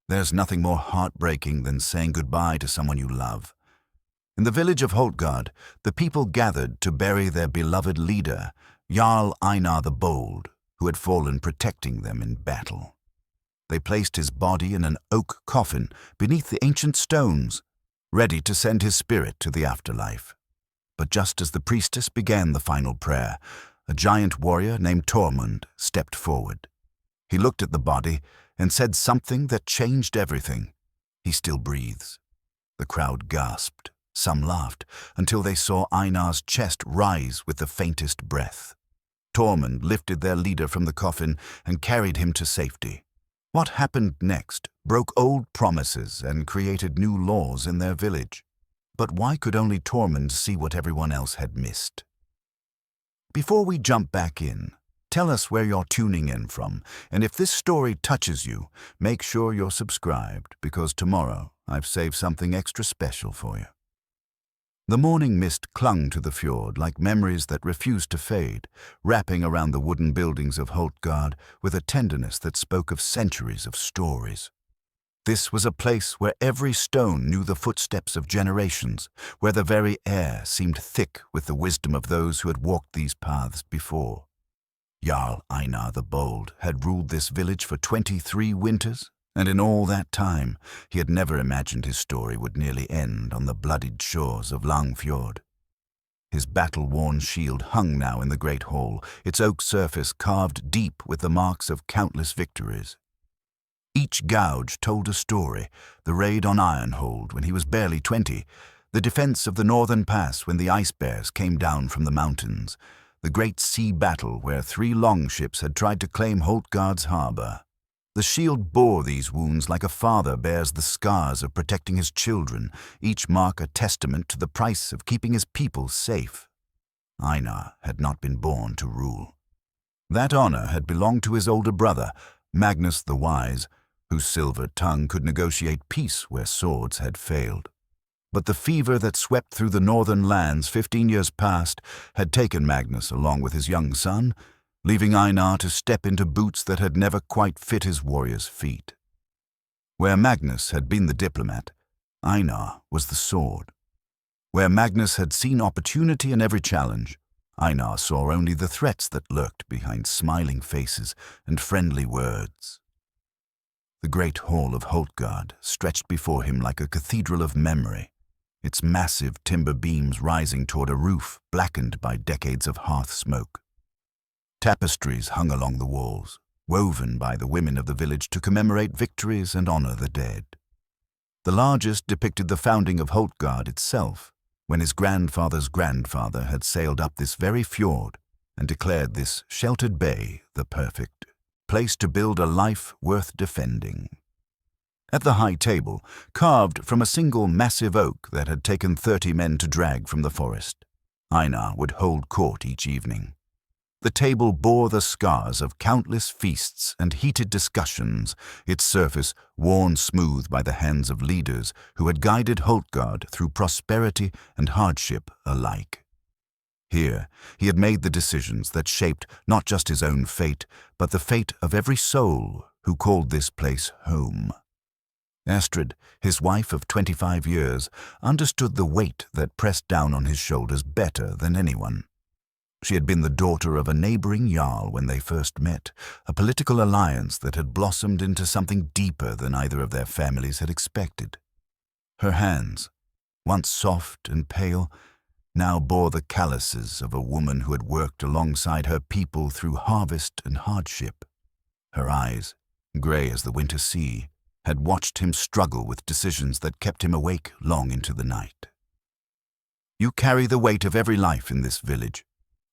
There's nothing more heartbreaking than saying goodbye to someone you love. In the village of Holtgard, the people gathered to bury their beloved leader, Jarl Einar the Bold, who had fallen protecting them in battle. They placed his body in an oak coffin beneath the ancient stones, ready to send his spirit to the afterlife. But just as the priestess began the final prayer, a giant warrior named Tormund stepped forward. He looked at the body and said something that changed everything. "He still breathes." The crowd gasped. Some laughed, until they saw Einar's chest rise with the faintest breath. Tormund lifted their leader from the coffin and carried him to safety. What happened next broke old promises and created new laws in their village. But why could only Tormund see what everyone else had missed? Before we jump back in, tell us where you're tuning in from, and if this story touches you, make sure you're subscribed, because tomorrow I've saved something extra special for you. The morning mist clung to the fjord like memories that refused to fade, wrapping around the wooden buildings of Holtgard with a tenderness that spoke of centuries of stories. This was a place where every stone knew the footsteps of generations, where the very air seemed thick with the wisdom of those who had walked these paths before. Jarl Einar the Bold had ruled this village for 23 winters, and in all that time, he had never imagined his story would nearly end on the bloodied shores of Langfjord. His battle-worn shield hung now in the great hall, its oak surface carved deep with the marks of countless victories. Each gouge told a story: the raid on Ironhold when he was barely 20, the defense of the northern pass when the ice bears came down from the mountains, the great sea battle where 3 longships had tried to claim Holtgard's harbor. The shield bore these wounds like a father bears the scars of protecting his children, each mark a testament to the price of keeping his people safe. Einar had not been born to rule. That honor had belonged to his older brother, Magnus the Wise, whose silver tongue could negotiate peace where swords had failed. But the fever that swept through the northern lands 15 years past had taken Magnus along with his young son, leaving Einar to step into boots that had never quite fit his warrior's feet. Where Magnus had been the diplomat, Einar was the sword. Where Magnus had seen opportunity in every challenge, Einar saw only the threats that lurked behind smiling faces and friendly words. The great hall of Holtgard stretched before him like a cathedral of memory, its massive timber beams rising toward a roof blackened by decades of hearth smoke. Tapestries hung along the walls, woven by the women of the village to commemorate victories and honor the dead. The largest depicted the founding of Holtgard itself, when his grandfather's grandfather had sailed up this very fjord and declared this sheltered bay the perfect place to build a life worth defending. At the high table, carved from a single massive oak that had taken 30 men to drag from the forest, Einar would hold court each evening. The table bore the scars of countless feasts and heated discussions, its surface worn smooth by the hands of leaders who had guided Holtgard through prosperity and hardship alike. Here, he had made the decisions that shaped not just his own fate, but the fate of every soul who called this place home. Astrid, his wife of 25 years, understood the weight that pressed down on his shoulders better than anyone. She had been the daughter of a neighboring jarl when they first met, a political alliance that had blossomed into something deeper than either of their families had expected. Her hands, once soft and pale, now bore the calluses of a woman who had worked alongside her people through harvest and hardship. Her eyes, gray as the winter sea, had watched him struggle with decisions that kept him awake long into the night. "You carry the weight of every life in this village,"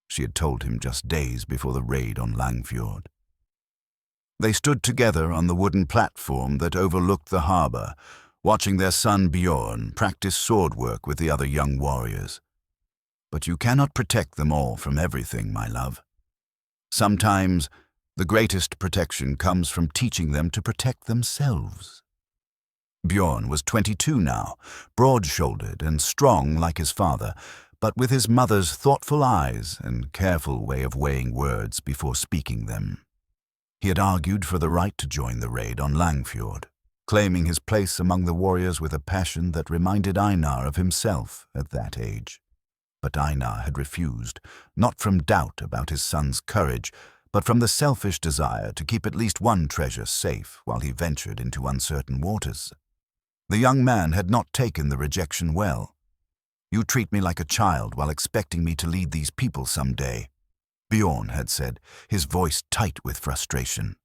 she had told him just days before the raid on Langfjord. They stood together on the wooden platform that overlooked the harbor, watching their son Bjorn practice sword work with the other young warriors. "But you cannot protect them all from everything, my love. Sometimes the greatest protection comes from teaching them to protect themselves." Bjorn was 22 now, broad-shouldered and strong like his father, but with his mother's thoughtful eyes and careful way of weighing words before speaking them. He had argued for the right to join the raid on Langfjord. claiming his place among the warriors with a passion that reminded Einar of himself at that age. But Einar had refused, not from doubt about his son's courage, but from the selfish desire to keep at least one treasure safe while he ventured into uncertain waters. The young man had not taken the rejection well. "You treat me like a child while expecting me to lead these people someday," Bjorn had said, his voice tight with frustration.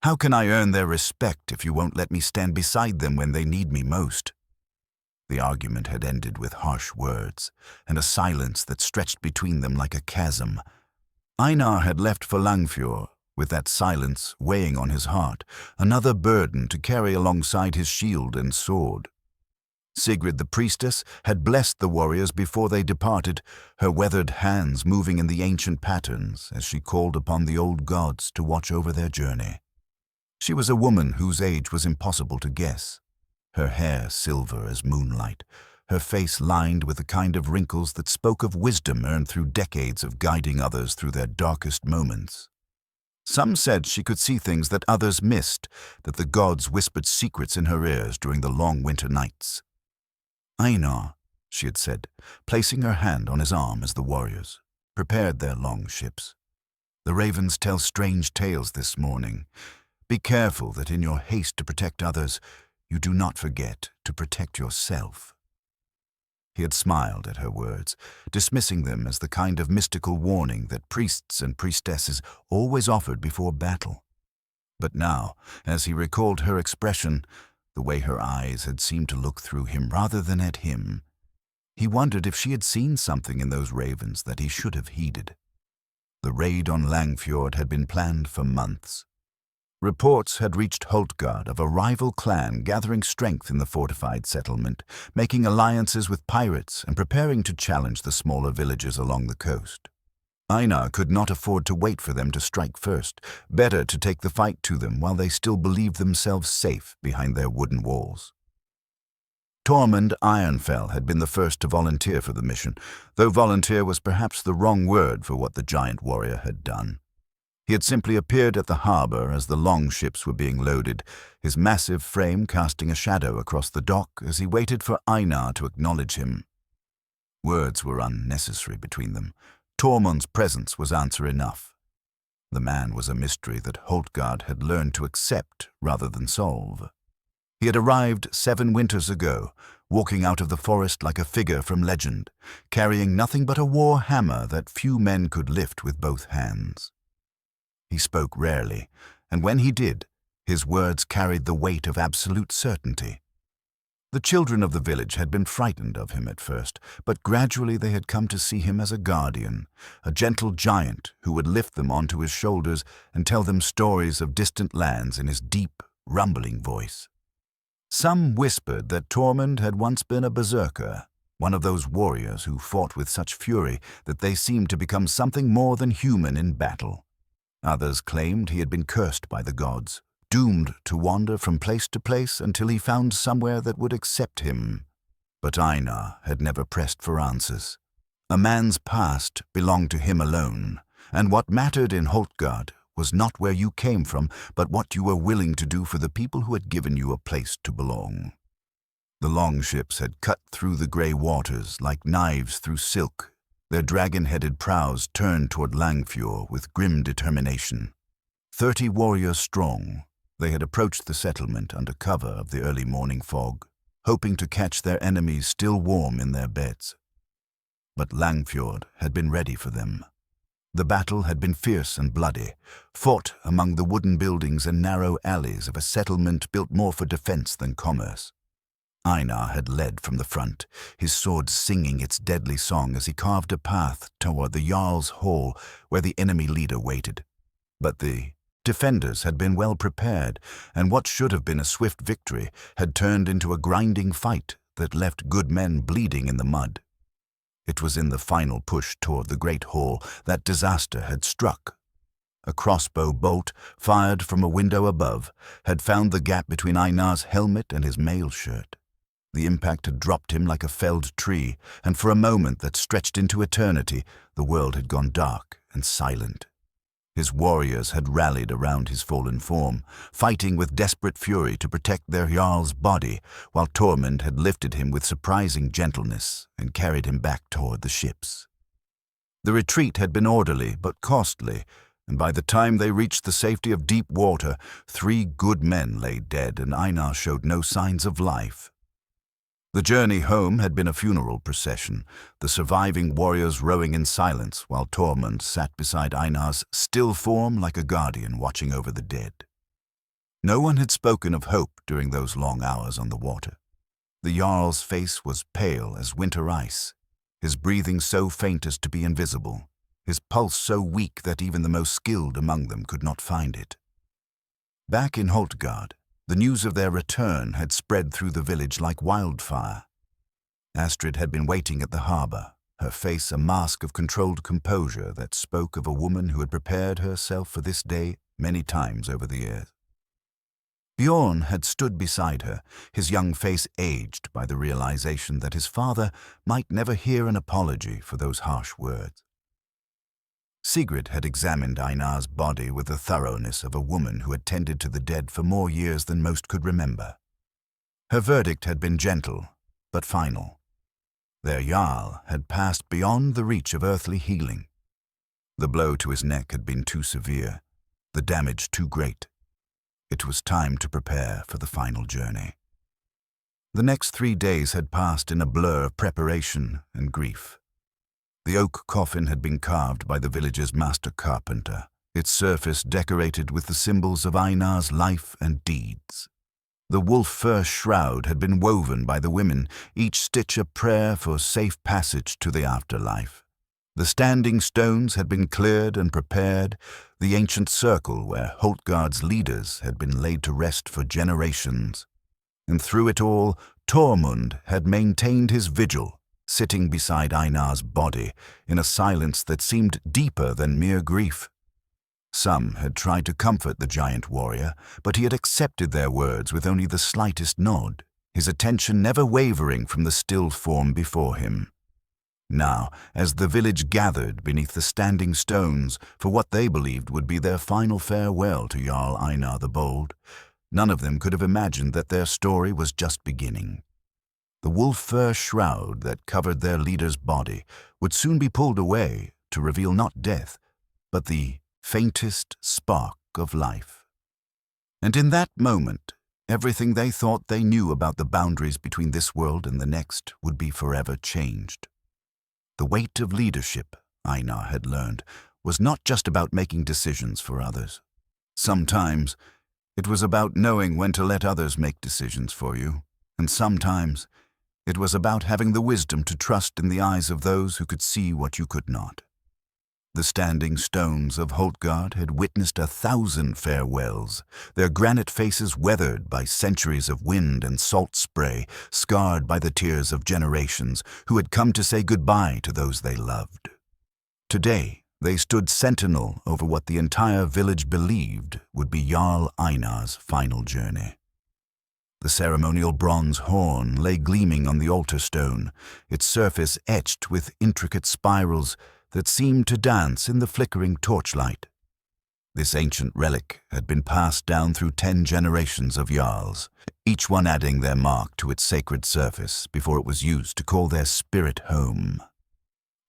"How can I earn their respect if you won't let me stand beside them when they need me most?" The argument had ended with harsh words, and a silence that stretched between them like a chasm. Einar had left for Langfjord, with that silence weighing on his heart, another burden to carry alongside his shield and sword. Sigrid the priestess had blessed the warriors before they departed, her weathered hands moving in the ancient patterns as she called upon the old gods to watch over their journey. She was a woman whose age was impossible to guess, her hair silver as moonlight, her face lined with the kind of wrinkles that spoke of wisdom earned through decades of guiding others through their darkest moments. Some said she could see things that others missed, that the gods whispered secrets in her ears during the long winter nights. "Einar," she had said, placing her hand on his arm as the warriors prepared their long ships. "The ravens tell strange tales this morning. Be careful that in your haste to protect others, you do not forget to protect yourself." He had smiled at her words, dismissing them as the kind of mystical warning that priests and priestesses always offered before battle. But now, as he recalled her expression, the way her eyes had seemed to look through him rather than at him, he wondered if she had seen something in those ravens that he should have heeded. The raid on Langfjord had been planned for months. Reports had reached Holtgard of a rival clan gathering strength in the fortified settlement, making alliances with pirates and preparing to challenge the smaller villages along the coast. Einar could not afford to wait for them to strike first, better to take the fight to them while they still believed themselves safe behind their wooden walls. Tormund Ironfell had been the first to volunteer for the mission, though volunteer was perhaps the wrong word for what the giant warrior had done. He had simply appeared at the harbor as the long ships were being loaded, his massive frame casting a shadow across the dock as he waited for Einar to acknowledge him. Words were unnecessary between them. Tormund's presence was answer enough. The man was a mystery that Holtgard had learned to accept rather than solve. He had arrived 7 winters ago, walking out of the forest like a figure from legend, carrying nothing but a war hammer that few men could lift with both hands. He spoke rarely, and when he did, his words carried the weight of absolute certainty. The children of the village had been frightened of him at first, but gradually they had come to see him as a guardian, a gentle giant who would lift them onto his shoulders and tell them stories of distant lands in his deep, rumbling voice. Some whispered that Tormund had once been a berserker, one of those warriors who fought with such fury that they seemed to become something more than human in battle. Others claimed he had been cursed by the gods, doomed to wander from place to place until he found somewhere that would accept him. But Einar had never pressed for answers. A man's past belonged to him alone, and what mattered in Holtgard was not where you came from, but what you were willing to do for the people who had given you a place to belong. The longships had cut through the grey waters like knives through silk, their dragon-headed prows turned toward Langfjord with grim determination. 30 warriors strong, they had approached the settlement under cover of the early morning fog, hoping to catch their enemies still warm in their beds. But Langfjord had been ready for them. The battle had been fierce and bloody, fought among the wooden buildings and narrow alleys of a settlement built more for defense than commerce. Einar had led from the front, his sword singing its deadly song as he carved a path toward the Jarl's hall where the enemy leader waited. But the defenders had been well prepared, and what should have been a swift victory had turned into a grinding fight that left good men bleeding in the mud. It was in the final push toward the great hall that disaster had struck. A crossbow bolt, fired from a window above, had found the gap between Einar's helmet and his mail shirt. The impact had dropped him like a felled tree, and for a moment that stretched into eternity, the world had gone dark and silent. His warriors had rallied around his fallen form, fighting with desperate fury to protect their Jarl's body, while Tormund had lifted him with surprising gentleness and carried him back toward the ships. The retreat had been orderly but costly, and by the time they reached the safety of deep water, 3 good men lay dead and Einar showed no signs of life. The journey home had been a funeral procession, the surviving warriors rowing in silence while Tormund sat beside Einar's still form like a guardian watching over the dead. No one had spoken of hope during those long hours on the water. The Jarl's face was pale as winter ice, his breathing so faint as to be invisible, his pulse so weak that even the most skilled among them could not find it. Back in Holtgard, the news of their return had spread through the village like wildfire. Astrid had been waiting at the harbor, her face a mask of controlled composure that spoke of a woman who had prepared herself for this day many times over the years. Bjorn had stood beside her, his young face aged by the realization that his father might never hear an apology for those harsh words. Sigrid had examined Einar's body with the thoroughness of a woman who had tended to the dead for more years than most could remember. Her verdict had been gentle, but final. Their Jarl had passed beyond the reach of earthly healing. The blow to his neck had been too severe, the damage too great. It was time to prepare for the final journey. The next 3 days had passed in a blur of preparation and grief. The oak coffin had been carved by the village's master carpenter, its surface decorated with the symbols of Einar's life and deeds. The wolf fur shroud had been woven by the women, each stitch a prayer for safe passage to the afterlife. The standing stones had been cleared and prepared, the ancient circle where Holtgard's leaders had been laid to rest for generations. And through it all, Tormund had maintained his vigil, sitting beside Einar's body in a silence that seemed deeper than mere grief. Some had tried to comfort the giant warrior, but he had accepted their words with only the slightest nod, his attention never wavering from the still form before him. Now, as the village gathered beneath the standing stones for what they believed would be their final farewell to Jarl Einar the Bold, none of them could have imagined that their story was just beginning. The wolf fur shroud that covered their leader's body would soon be pulled away to reveal not death, but the faintest spark of life. And in that moment, everything they thought they knew about the boundaries between this world and the next would be forever changed. The weight of leadership, Einar had learned, was not just about making decisions for others. Sometimes it was about knowing when to let others make decisions for you, and sometimes it was about having the wisdom to trust in the eyes of those who could see what you could not. The standing stones of Holtgard had witnessed 1,000 farewells, their granite faces weathered by centuries of wind and salt spray, scarred by the tears of generations who had come to say goodbye to those they loved. Today, they stood sentinel over what the entire village believed would be Jarl Einar's final journey. The ceremonial bronze horn lay gleaming on the altar stone, its surface etched with intricate spirals that seemed to dance in the flickering torchlight. This ancient relic had been passed down through 10 generations of Jarls, each one adding their mark to its sacred surface before it was used to call their spirit home.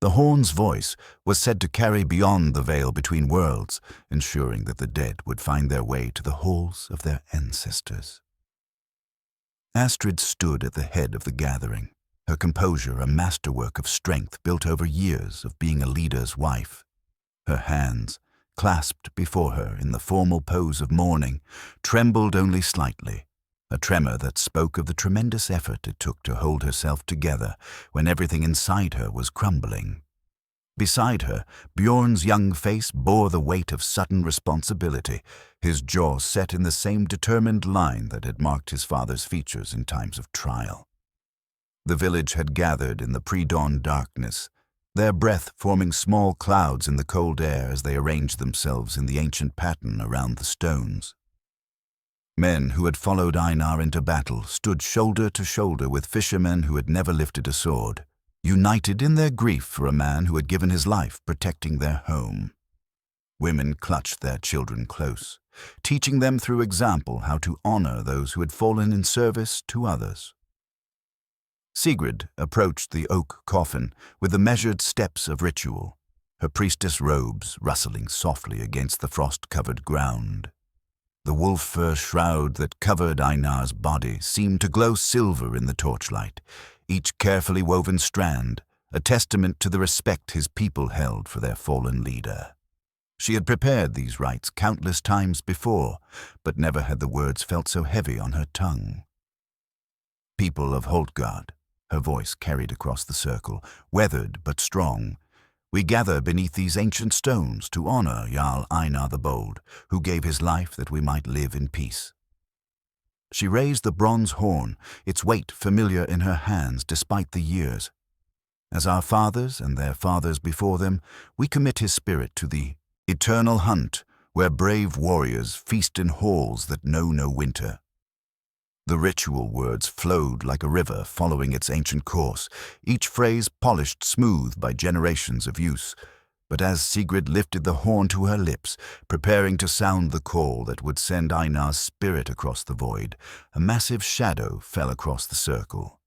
The horn's voice was said to carry beyond the veil between worlds, ensuring that the dead would find their way to the halls of their ancestors. Astrid stood at the head of the gathering, her composure a masterwork of strength built over years of being a leader's wife. Her hands, clasped before her in the formal pose of mourning, trembled only slightly, a tremor that spoke of the tremendous effort it took to hold herself together when everything inside her was crumbling. Beside her, Bjorn's young face bore the weight of sudden responsibility, his jaw set in the same determined line that had marked his father's features in times of trial. The village had gathered in the pre-dawn darkness, their breath forming small clouds in the cold air as they arranged themselves in the ancient pattern around the stones. Men who had followed Einar into battle stood shoulder to shoulder with fishermen who had never lifted a sword, united in their grief for a man who had given his life protecting their home. Women clutched their children close, teaching them through example how to honor those who had fallen in service to others. Sigrid approached the oak coffin with the measured steps of ritual, her priestess robes rustling softly against the frost-covered ground. The wolf fur shroud that covered Einar's body seemed to glow silver in the torchlight, each carefully woven strand a testament to the respect his people held for their fallen leader. She had prepared these rites countless times before, but never had the words felt so heavy on her tongue. People of Holtgard, her voice carried across the circle, weathered but strong, we gather beneath these ancient stones to honor Jarl Einar the Bold, who gave his life that we might live in peace. She raised the bronze horn, its weight familiar in her hands despite the years. As our fathers and their fathers before them, we commit his spirit to the eternal hunt where brave warriors feast in halls that know no winter. The ritual words flowed like a river following its ancient course, each phrase polished smooth by generations of use. But as Sigrid lifted the horn to her lips, preparing to sound the call that would send Einar's spirit across the void, a massive shadow fell across the circle.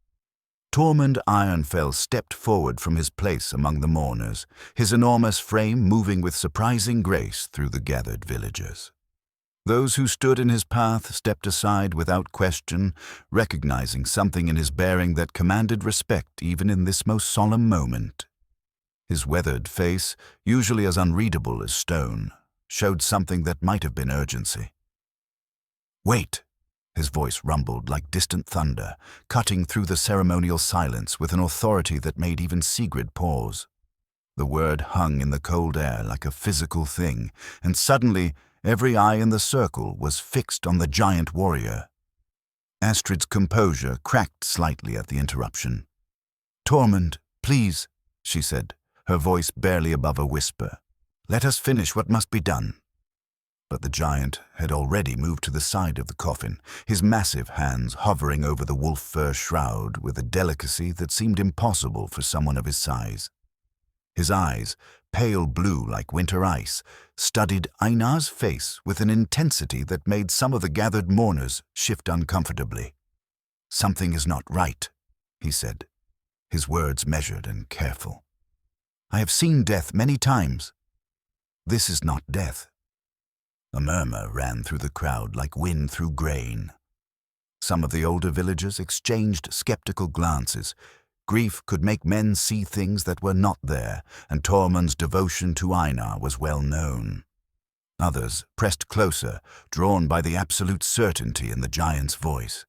Tormund Ironfell stepped forward from his place among the mourners, his enormous frame moving with surprising grace through the gathered villagers. Those who stood in his path stepped aside without question, recognizing something in his bearing that commanded respect even in this most solemn moment. His weathered face, usually as unreadable as stone, showed something that might have been urgency. "Wait!" His voice rumbled like distant thunder, cutting through the ceremonial silence with an authority that made even Sigrid pause. The word hung in the cold air like a physical thing, and suddenly every eye in the circle was fixed on the giant warrior. Astrid's composure cracked slightly at the interruption. "Tormund, please," she said, her voice barely above a whisper. "Let us finish what must be done." But the giant had already moved to the side of the coffin, his massive hands hovering over the wolf fur shroud with a delicacy that seemed impossible for someone of his size. His eyes, pale blue like winter ice, studied Einar's face with an intensity that made some of the gathered mourners shift uncomfortably. "Something is not right," he said, his words measured and careful. "I have seen death many times. This is not death." A murmur ran through the crowd like wind through grain. Some of the older villagers exchanged skeptical glances. Grief could make men see things that were not there, and Tormund's devotion to Einar was well known. Others pressed closer, drawn by the absolute certainty in the giant's voice.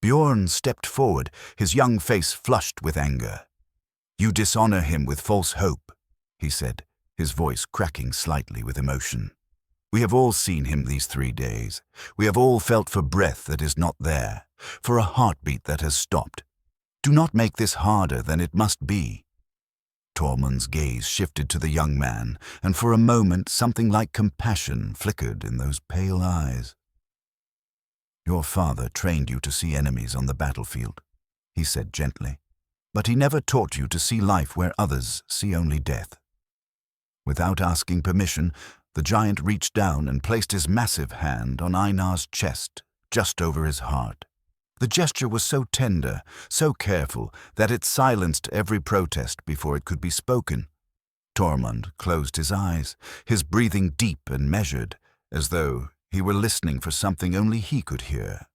Bjorn stepped forward, his young face flushed with anger. "You dishonor him with false hope," he said, his voice cracking slightly with emotion. "We have all seen him these 3 days. We have all felt for breath that is not there, for a heartbeat that has stopped. Do not make this harder than it must be." Tormund's gaze shifted to the young man, and for a moment something like compassion flickered in those pale eyes. "Your father trained you to see enemies on the battlefield," he said gently, "but he never taught you to see life where others see only death." Without asking permission, the giant reached down and placed his massive hand on Einar's chest, just over his heart. The gesture was so tender, so careful, that it silenced every protest before it could be spoken. Tormund closed his eyes, his breathing deep and measured, as though he were listening for something only he could hear.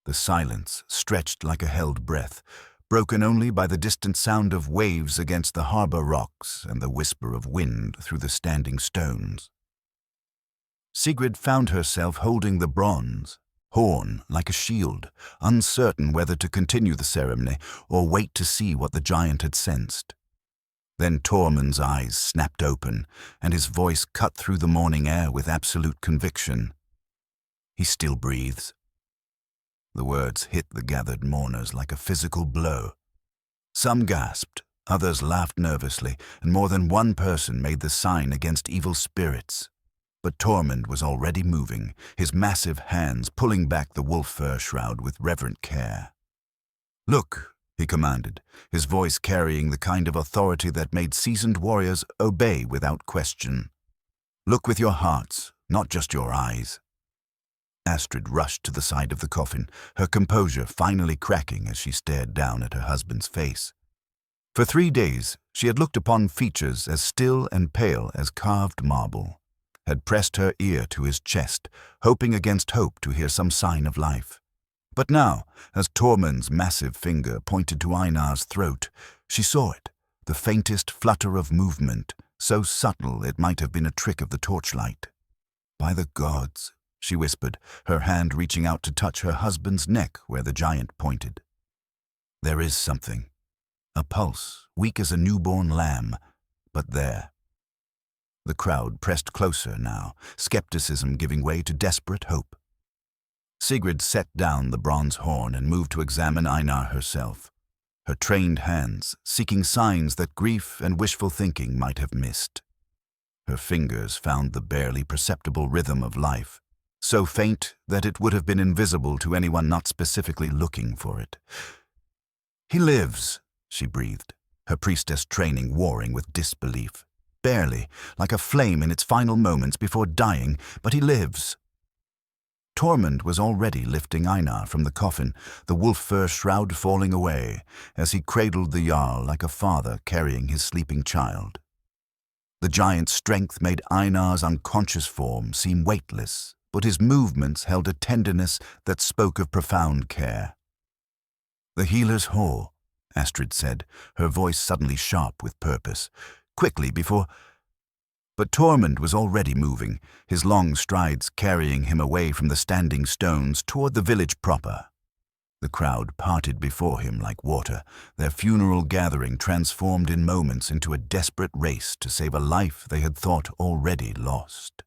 The silence stretched like a held breath, broken only by the distant sound of waves against the harbor rocks and the whisper of wind through the standing stones. Sigrid found herself holding the bronze horn like a shield, uncertain whether to continue the ceremony or wait to see what the giant had sensed. Then Tormund's eyes snapped open, and his voice cut through the morning air with absolute conviction. "He still breathes." The words hit the gathered mourners like a physical blow. Some gasped, others laughed nervously, and more than one person made the sign against evil spirits. But Tormund was already moving, his massive hands pulling back the wolf fur shroud with reverent care. "Look," he commanded, his voice carrying the kind of authority that made seasoned warriors obey without question. Look with your hearts, not just your eyes." Astrid rushed to the side of the coffin, her composure finally cracking as she stared down at her husband's face. For 3 days, she had looked upon features as still and pale as carved marble, had pressed her ear to his chest, hoping against hope to hear some sign of life. But now, as Tormund's massive finger pointed to Einar's throat, she saw it, the faintest flutter of movement, so subtle it might have been a trick of the torchlight. "By the gods," she whispered, her hand reaching out to touch her husband's neck where the giant pointed. "There is something. A pulse, weak as a newborn lamb, but there." The crowd pressed closer now, skepticism giving way to desperate hope. Sigrid set down the bronze horn and moved to examine Einar herself, her trained hands seeking signs that grief and wishful thinking might have missed. Her fingers found the barely perceptible rhythm of life, so faint that it would have been invisible to anyone not specifically looking for it. "He lives," she breathed, her priestess training warring with disbelief. "Barely, like a flame in its final moments before dying, but he lives." Tormund was already lifting Einar from the coffin, the wolf-fur shroud falling away, as he cradled the Jarl like a father carrying his sleeping child. The giant's strength made Einar's unconscious form seem weightless, but his movements held a tenderness that spoke of profound care. "The healer's hall," Astrid said, her voice suddenly sharp with purpose. "Quickly, before—" But Tormund was already moving, his long strides carrying him away from the standing stones toward the village proper. The crowd parted before him like water, their funeral gathering transformed in moments into a desperate race to save a life they had thought already lost.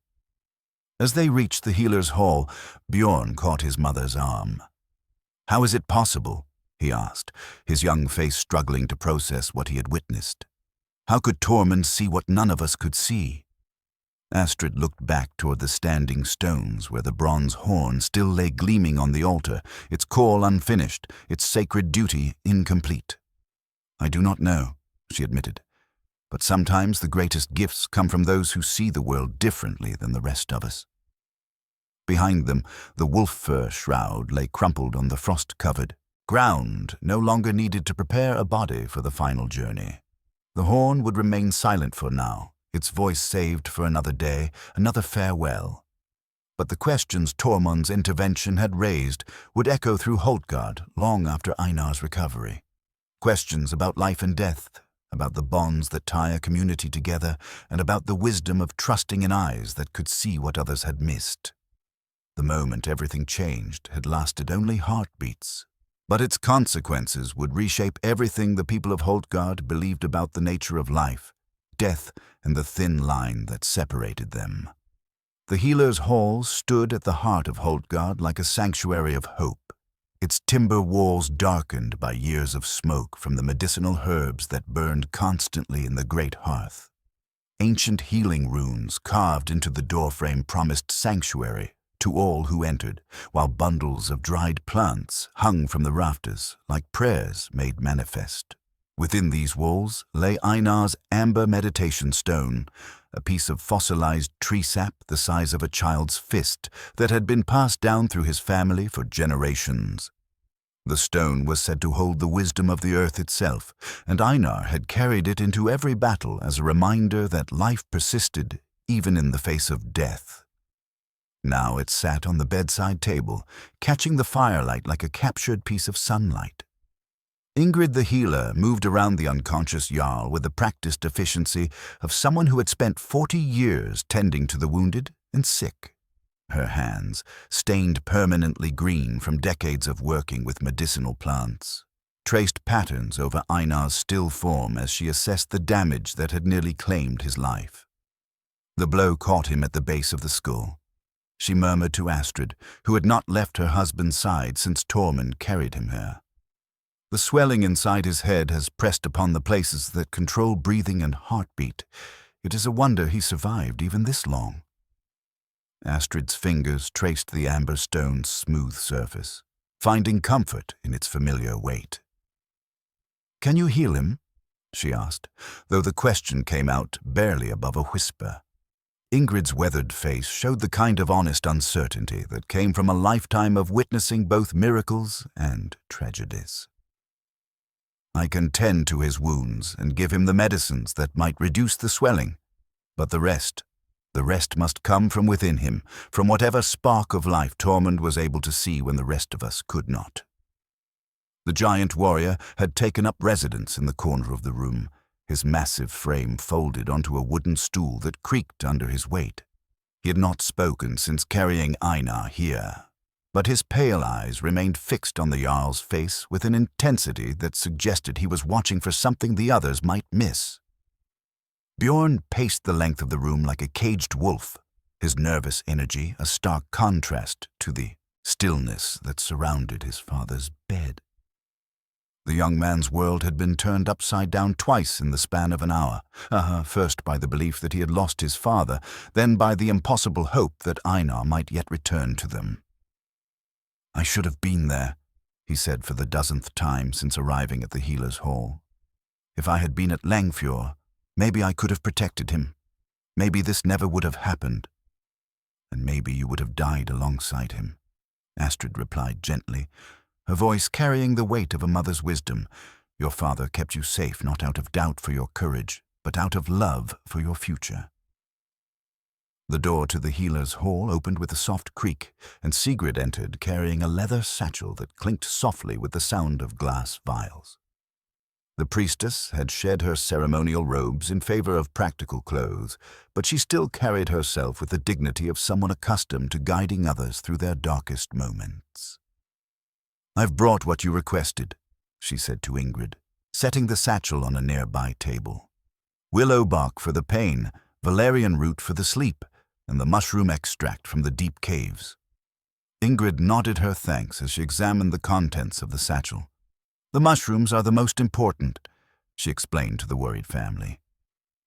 As they reached the healer's hall, Bjorn caught his mother's arm. "How is it possible?" he asked, his young face struggling to process what he had witnessed. "How could Tormund see what none of us could see?" Astrid looked back toward the standing stones where the bronze horn still lay gleaming on the altar, its call unfinished, its sacred duty incomplete. "I do not know," she admitted, "but sometimes the greatest gifts come from those who see the world differently than the rest of us." Behind them, the wolf-fur shroud lay crumpled on the frost-covered ground, no longer needed to prepare a body for the final journey. The horn would remain silent for now, its voice saved for another day, another farewell. But the questions Tormund's intervention had raised would echo through Holtgard long after Einar's recovery. Questions about life and death, about the bonds that tie a community together, and about the wisdom of trusting in eyes that could see what others had missed. The moment everything changed had lasted only heartbeats, but its consequences would reshape everything the people of Holtgard believed about the nature of life, death, and the thin line that separated them. The healer's hall stood at the heart of Holtgard like a sanctuary of hope, its timber walls darkened by years of smoke from the medicinal herbs that burned constantly in the great hearth. Ancient healing runes carved into the doorframe promised sanctuary to all who entered, while bundles of dried plants hung from the rafters like prayers made manifest. Within these walls lay Einar's amber meditation stone, a piece of fossilized tree sap the size of a child's fist that had been passed down through his family for generations. The stone was said to hold the wisdom of the earth itself, and Einar had carried it into every battle as a reminder that life persisted even in the face of death. Now it sat on the bedside table, catching the firelight like a captured piece of sunlight. Ingrid the healer moved around the unconscious Jarl with the practiced efficiency of someone who had spent 40 years tending to the wounded and sick. Her hands, stained permanently green from decades of working with medicinal plants, traced patterns over Einar's still form as she assessed the damage that had nearly claimed his life. The blow caught him at the base of the skull. She murmured to Astrid, who had not left her husband's side since Tormund carried him here. The swelling inside his head has pressed upon the places that control breathing and heartbeat. It is a wonder he survived even this long. Astrid's fingers traced the amber stone's smooth surface, finding comfort in its familiar weight. "Can you heal him?" she asked, though the question came out barely above a whisper. Ingrid's weathered face showed the kind of honest uncertainty that came from a lifetime of witnessing both miracles and tragedies. "I can tend to his wounds and give him the medicines that might reduce the swelling, but the rest must come from within him, from whatever spark of life Tormund was able to see when the rest of us could not." The giant warrior had taken up residence in the corner of the room, his massive frame folded onto a wooden stool that creaked under his weight. He had not spoken since carrying Einar here, but his pale eyes remained fixed on the Jarl's face with an intensity that suggested he was watching for something the others might miss. Bjorn paced the length of the room like a caged wolf, his nervous energy a stark contrast to the stillness that surrounded his father's bed. The young man's world had been turned upside down twice in the span of an hour, first by the belief that he had lost his father, then by the impossible hope that Einar might yet return to them. "I should have been there," he said for the 10th time since arriving at the healer's hall. "If I had been at Langfjord, maybe I could have protected him. Maybe this never would have happened. And maybe you would have died alongside him," Astrid replied gently, her voice carrying the weight of a mother's wisdom. "Your father kept you safe not out of doubt for your courage, but out of love for your future." The door to the healer's hall opened with a soft creak, and Sigrid entered carrying a leather satchel that clinked softly with the sound of glass vials. The priestess had shed her ceremonial robes in favor of practical clothes, but she still carried herself with the dignity of someone accustomed to guiding others through their darkest moments. "I've brought what you requested," she said to Ingrid, setting the satchel on a nearby table. "Willow bark for the pain, valerian root for the sleep, and the mushroom extract from the deep caves." Ingrid nodded her thanks as she examined the contents of the satchel. "The mushrooms are the most important," she explained to the worried family.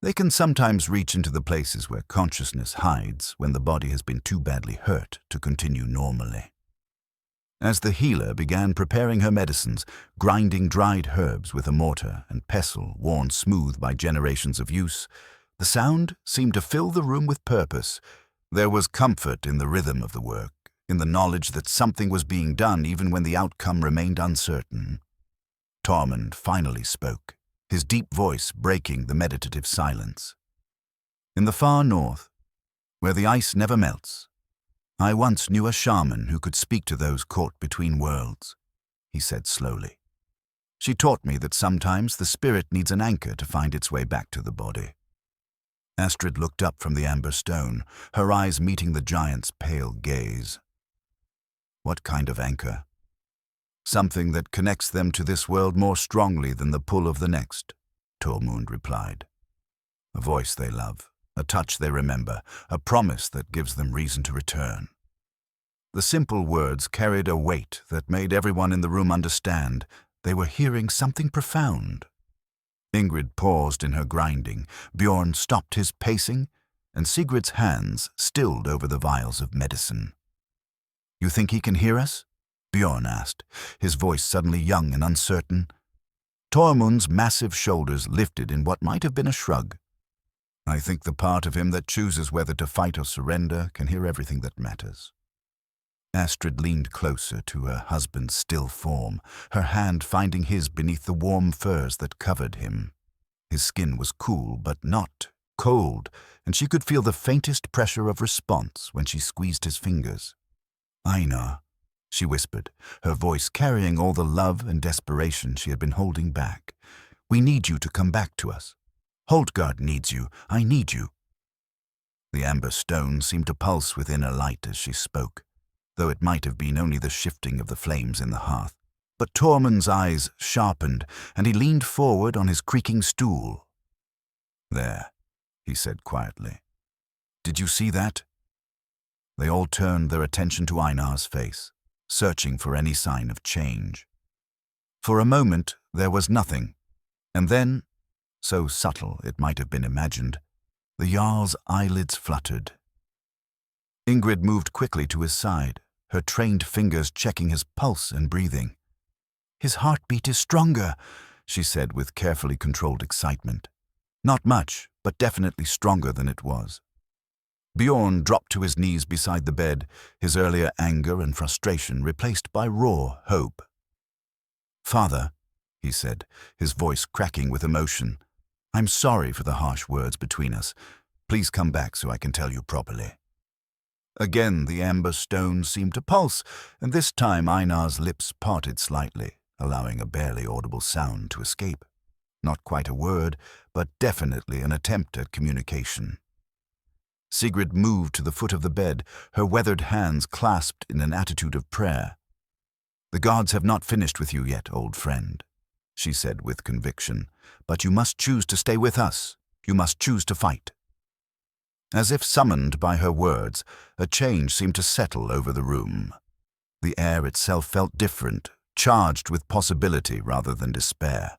"They can sometimes reach into the places where consciousness hides when the body has been too badly hurt to continue normally." As the healer began preparing her medicines, grinding dried herbs with a mortar and pestle worn smooth by generations of use, the sound seemed to fill the room with purpose. There was comfort in the rhythm of the work, in the knowledge that something was being done even when the outcome remained uncertain. Tormund finally spoke, his deep voice breaking the meditative silence. "In the far north, where the ice never melts, I once knew a shaman who could speak to those caught between worlds," he said slowly. "She taught me that sometimes the spirit needs an anchor to find its way back to the body." Astrid looked up from the amber stone, her eyes meeting the giant's pale gaze. "What kind of anchor?" "Something that connects them to this world more strongly than the pull of the next," Tormund replied. "A voice they love, a touch they remember, a promise that gives them reason to return." The simple words carried a weight that made everyone in the room understand they were hearing something profound. Ingrid paused in her grinding, Bjorn stopped his pacing, and Sigrid's hands stilled over the vials of medicine. "You think he can hear us?" Bjorn asked, his voice suddenly young and uncertain. Tormund's massive shoulders lifted in what might have been a shrug. "I think the part of him that chooses whether to fight or surrender can hear everything that matters." Astrid leaned closer to her husband's still form, her hand finding his beneath the warm furs that covered him. His skin was cool but not cold, and she could feel the faintest pressure of response when she squeezed his fingers. "Einar," she whispered, her voice carrying all the love and desperation she had been holding back. "We need you to come back to us. Holtgard needs you. I need you." The amber stone seemed to pulse with inner light as she spoke, though it might have been only the shifting of the flames in the hearth. But Tormund's eyes sharpened, and he leaned forward on his creaking stool. "There," he said quietly. "Did you see that?" They all turned their attention to Einar's face, searching for any sign of change. For a moment there was nothing, and then, so subtle it might have been imagined, the Jarl's eyelids fluttered. Ingrid moved quickly to his side, her trained fingers checking his pulse and breathing. "His heartbeat is stronger," she said with carefully controlled excitement. "Not much, but definitely stronger than it was." Bjorn dropped to his knees beside the bed, his earlier anger and frustration replaced by raw hope. "Father," he said, his voice cracking with emotion, "I'm sorry for the harsh words between us. Please come back so I can tell you properly." Again the amber stone seemed to pulse, and this time Einar's lips parted slightly, allowing a barely audible sound to escape. Not quite a word, but definitely an attempt at communication. Sigrid moved to the foot of the bed, her weathered hands clasped in an attitude of prayer. "The gods have not finished with you yet, old friend," she said with conviction, "but you must choose to stay with us. You must choose to fight." As if summoned by her words, a change seemed to settle over the room. The air itself felt different, charged with possibility rather than despair.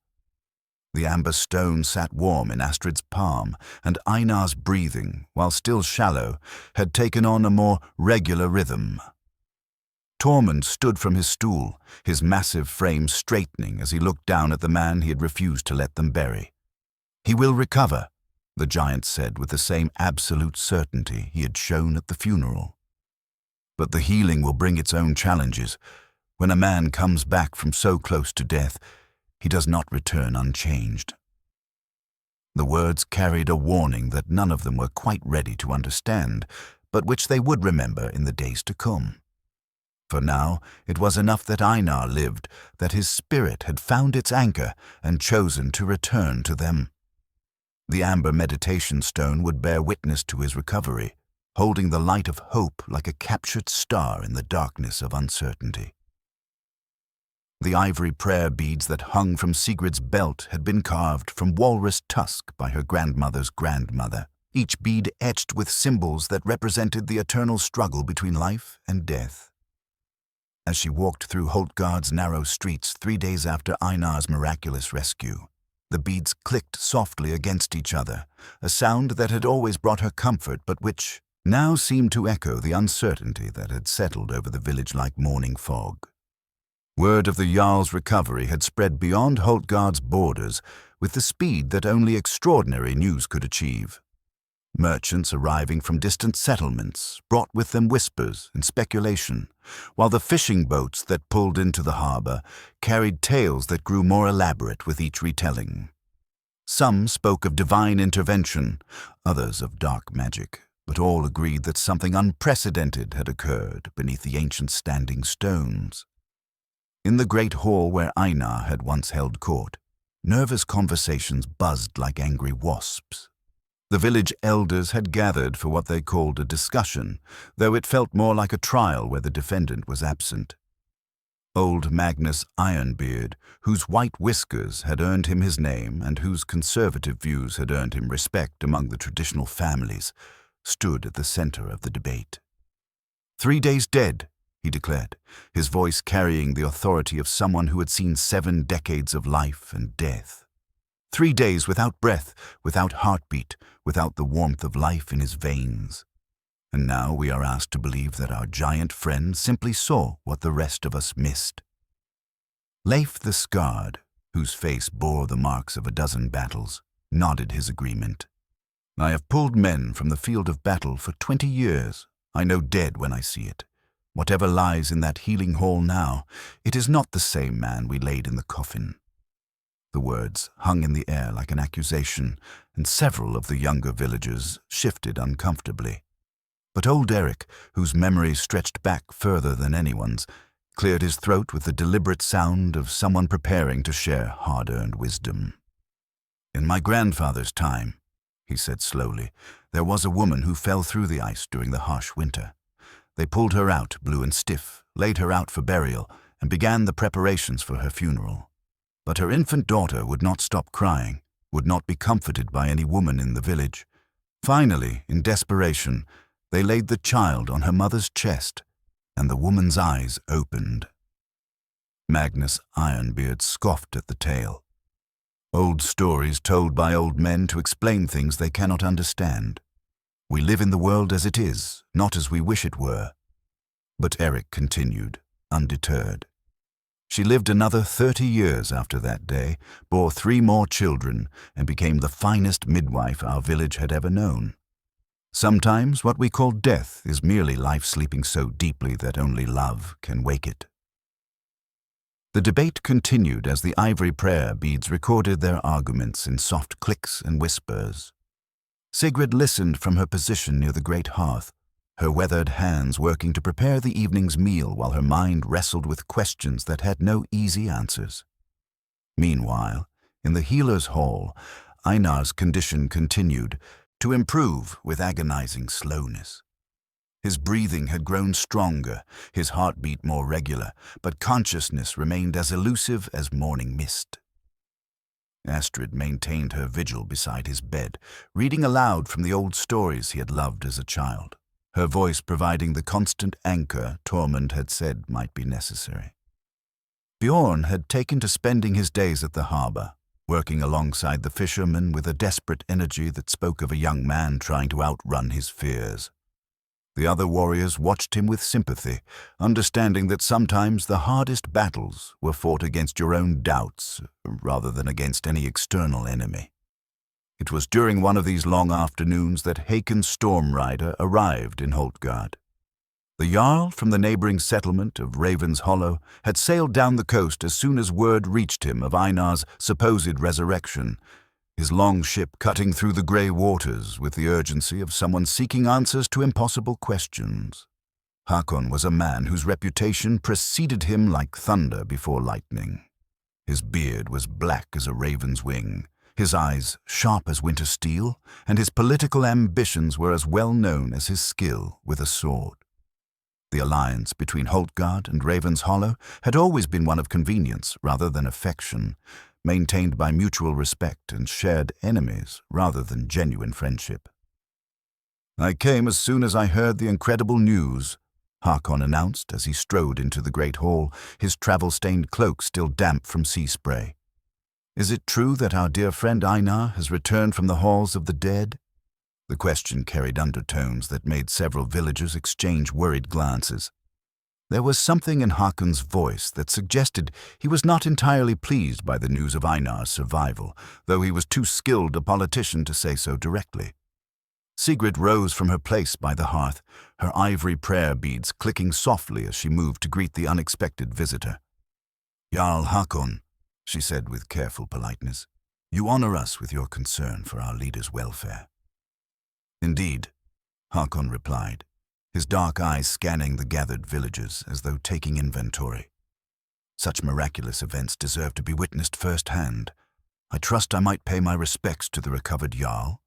The amber stone sat warm in Astrid's palm, and Einar's breathing, while still shallow, had taken on a more regular rhythm. Tormund stood from his stool, his massive frame straightening as he looked down at the man he had refused to let them bury. "He will recover," the giant said with the same absolute certainty he had shown at the funeral. "But the healing will bring its own challenges. When a man comes back from so close to death, he does not return unchanged." The words carried a warning that none of them were quite ready to understand, but which they would remember in the days to come. For now, it was enough that Einar lived, that his spirit had found its anchor and chosen to return to them. The amber meditation stone would bear witness to his recovery, holding the light of hope like a captured star in the darkness of uncertainty. The ivory prayer beads that hung from Sigrid's belt had been carved from walrus tusk by her grandmother's grandmother, each bead etched with symbols that represented the eternal struggle between life and death. As she walked through Holtgard's narrow streets 3 days after Einar's miraculous rescue, the beads clicked softly against each other, a sound that had always brought her comfort but which now seemed to echo the uncertainty that had settled over the village like morning fog. Word of the Jarl's recovery had spread beyond Holtgard's borders with the speed that only extraordinary news could achieve. Merchants arriving from distant settlements brought with them whispers and speculation, while the fishing boats that pulled into the harbor carried tales that grew more elaborate with each retelling. Some spoke of divine intervention, others of dark magic, but all agreed that something unprecedented had occurred beneath the ancient standing stones. In the great hall where Einar had once held court, nervous conversations buzzed like angry wasps. The village elders had gathered for what they called a discussion, though it felt more like a trial where the defendant was absent. Old Magnus Ironbeard, whose white whiskers had earned him his name and whose conservative views had earned him respect among the traditional families, stood at the center of the debate. 3 days dead, he declared, his voice carrying the authority of someone who had seen 7 decades of life and death. 3 days without breath, without heartbeat, without the warmth of life in his veins. And now we are asked to believe that our giant friend simply saw what the rest of us missed. Leif the Scarred, whose face bore the marks of a dozen battles, nodded his agreement. "I have pulled men from the field of battle for 20 years. I know dead when I see it. Whatever lies in that healing hall now, it is not the same man we laid in the coffin." The words hung in the air like an accusation, and several of the younger villagers shifted uncomfortably. But old Eric, whose memory stretched back further than anyone's, cleared his throat with the deliberate sound of someone preparing to share hard-earned wisdom. "In my grandfather's time," he said slowly, "there was a woman who fell through the ice during the harsh winter. They pulled her out, blue and stiff, laid her out for burial, and began the preparations for her funeral. But her infant daughter would not stop crying, would not be comforted by any woman in the village. Finally, in desperation, they laid the child on her mother's chest, and the woman's eyes opened." Magnus Ironbeard scoffed at the tale. "Old stories told by old men to explain things they cannot understand. We live in the world as it is, not as we wish it were." But Eric continued, undeterred. "She lived another 30 years after that day, bore 3 more children, and became the finest midwife our village had ever known. Sometimes what we call death is merely life sleeping so deeply that only love can wake it. The debate continued as the ivory prayer beads recorded their arguments in soft clicks and whispers. Sigrid listened from her position near the great hearth, her weathered hands working to prepare the evening's meal while her mind wrestled with questions that had no easy answers. Meanwhile, in the healer's hall, Einar's condition continued to improve with agonizing slowness. His breathing had grown stronger, his heartbeat more regular, but consciousness remained as elusive as morning mist. Astrid maintained her vigil beside his bed, reading aloud from the old stories he had loved as a child, her voice providing the constant anchor Tormund had said might be necessary. Bjorn had taken to spending his days at the harbor, working alongside the fishermen with a desperate energy that spoke of a young man trying to outrun his fears. The other warriors watched him with sympathy, understanding that sometimes the hardest battles were fought against your own doubts rather than against any external enemy. It was during one of these long afternoons that Hakon's storm rider arrived in Holtgard. The Jarl from the neighboring settlement of Raven's Hollow had sailed down the coast as soon as word reached him of Einar's supposed resurrection, his long ship cutting through the grey waters with the urgency of someone seeking answers to impossible questions. Hakon was a man whose reputation preceded him like thunder before lightning. His beard was black as a raven's wing, his eyes sharp as winter steel, and his political ambitions were as well known as his skill with a sword. The alliance between Holtgard and Raven's Hollow had always been one of convenience rather than affection, maintained by mutual respect and shared enemies rather than genuine friendship. "I came as soon as I heard the incredible news," Hakon announced as he strode into the great hall, his travel-stained cloak still damp from sea spray. "Is it true that our dear friend Einar has returned from the halls of the dead?" The question carried undertones that made several villagers exchange worried glances. There was something in Hakon's voice that suggested he was not entirely pleased by the news of Einar's survival, though he was too skilled a politician to say so directly. Sigrid rose from her place by the hearth, her ivory prayer beads clicking softly as she moved to greet the unexpected visitor. "Jarl Hakon," she said with careful politeness, "you honor us with your concern for our leader's welfare." "Indeed," Hakon replied, his dark eyes scanning the gathered villagers as though taking inventory. "Such miraculous events deserve to be witnessed firsthand. I trust I might pay my respects to the recovered Jarl."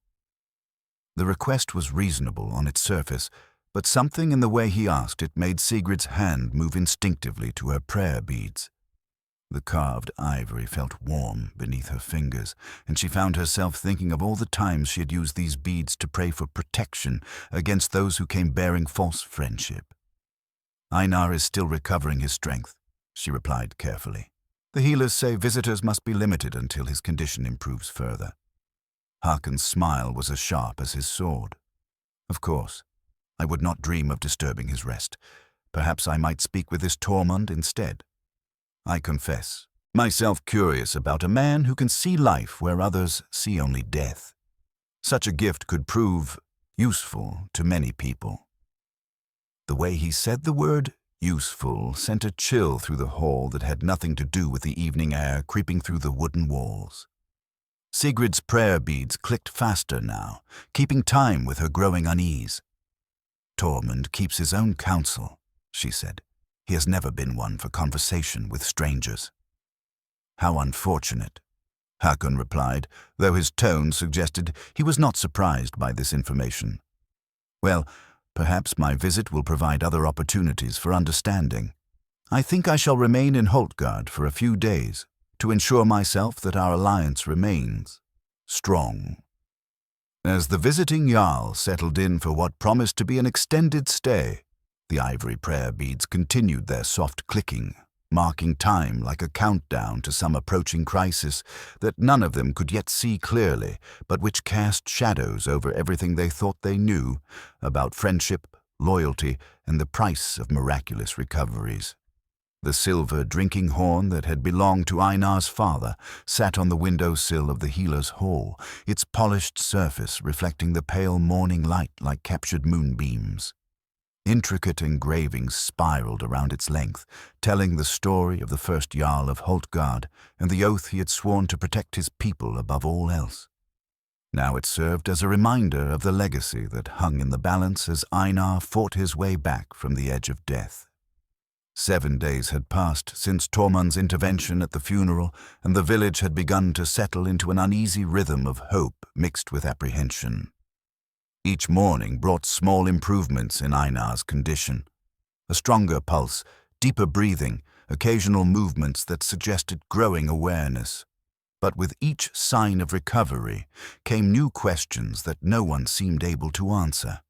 The request was reasonable on its surface, but something in the way he asked it made Sigrid's hand move instinctively to her prayer beads. The carved ivory felt warm beneath her fingers, and she found herself thinking of all the times she had used these beads to pray for protection against those who came bearing false friendship. "Einar is still recovering his strength," she replied carefully. "The healers say visitors must be limited until his condition improves further." Hakon's smile was as sharp as his sword. "Of course, I would not dream of disturbing his rest. Perhaps I might speak with this Tormund instead. I confess, myself curious about a man who can see life where others see only death. Such a gift could prove useful to many people." The way he said the word useful sent a chill through the hall that had nothing to do with the evening air creeping through the wooden walls. Sigrid's prayer beads clicked faster now, keeping time with her growing unease. "Tormund keeps his own counsel," she said. "He has never been one for conversation with strangers." "How unfortunate," Hakon replied, though his tone suggested he was not surprised by this information. "Well, perhaps my visit will provide other opportunities for understanding. I think I shall remain in Holtgard for a few days to ensure myself that our alliance remains strong." As the visiting Jarl settled in for what promised to be an extended stay, the ivory prayer beads continued their soft clicking, marking time like a countdown to some approaching crisis that none of them could yet see clearly, but which cast shadows over everything they thought they knew about friendship, loyalty, and the price of miraculous recoveries. The silver drinking horn that had belonged to Einar's father sat on the window-sill of the healer's hall, its polished surface reflecting the pale morning light like captured moonbeams. Intricate engravings spiraled around its length, telling the story of the first Jarl of Holtgard and the oath he had sworn to protect his people above all else. Now it served as a reminder of the legacy that hung in the balance as Einar fought his way back from the edge of death. 7 days had passed since Tormund's intervention at the funeral, and the village had begun to settle into an uneasy rhythm of hope mixed with apprehension. Each morning brought small improvements in Einar's condition. A stronger pulse, deeper breathing, occasional movements that suggested growing awareness. But with each sign of recovery came new questions that no one seemed able to answer.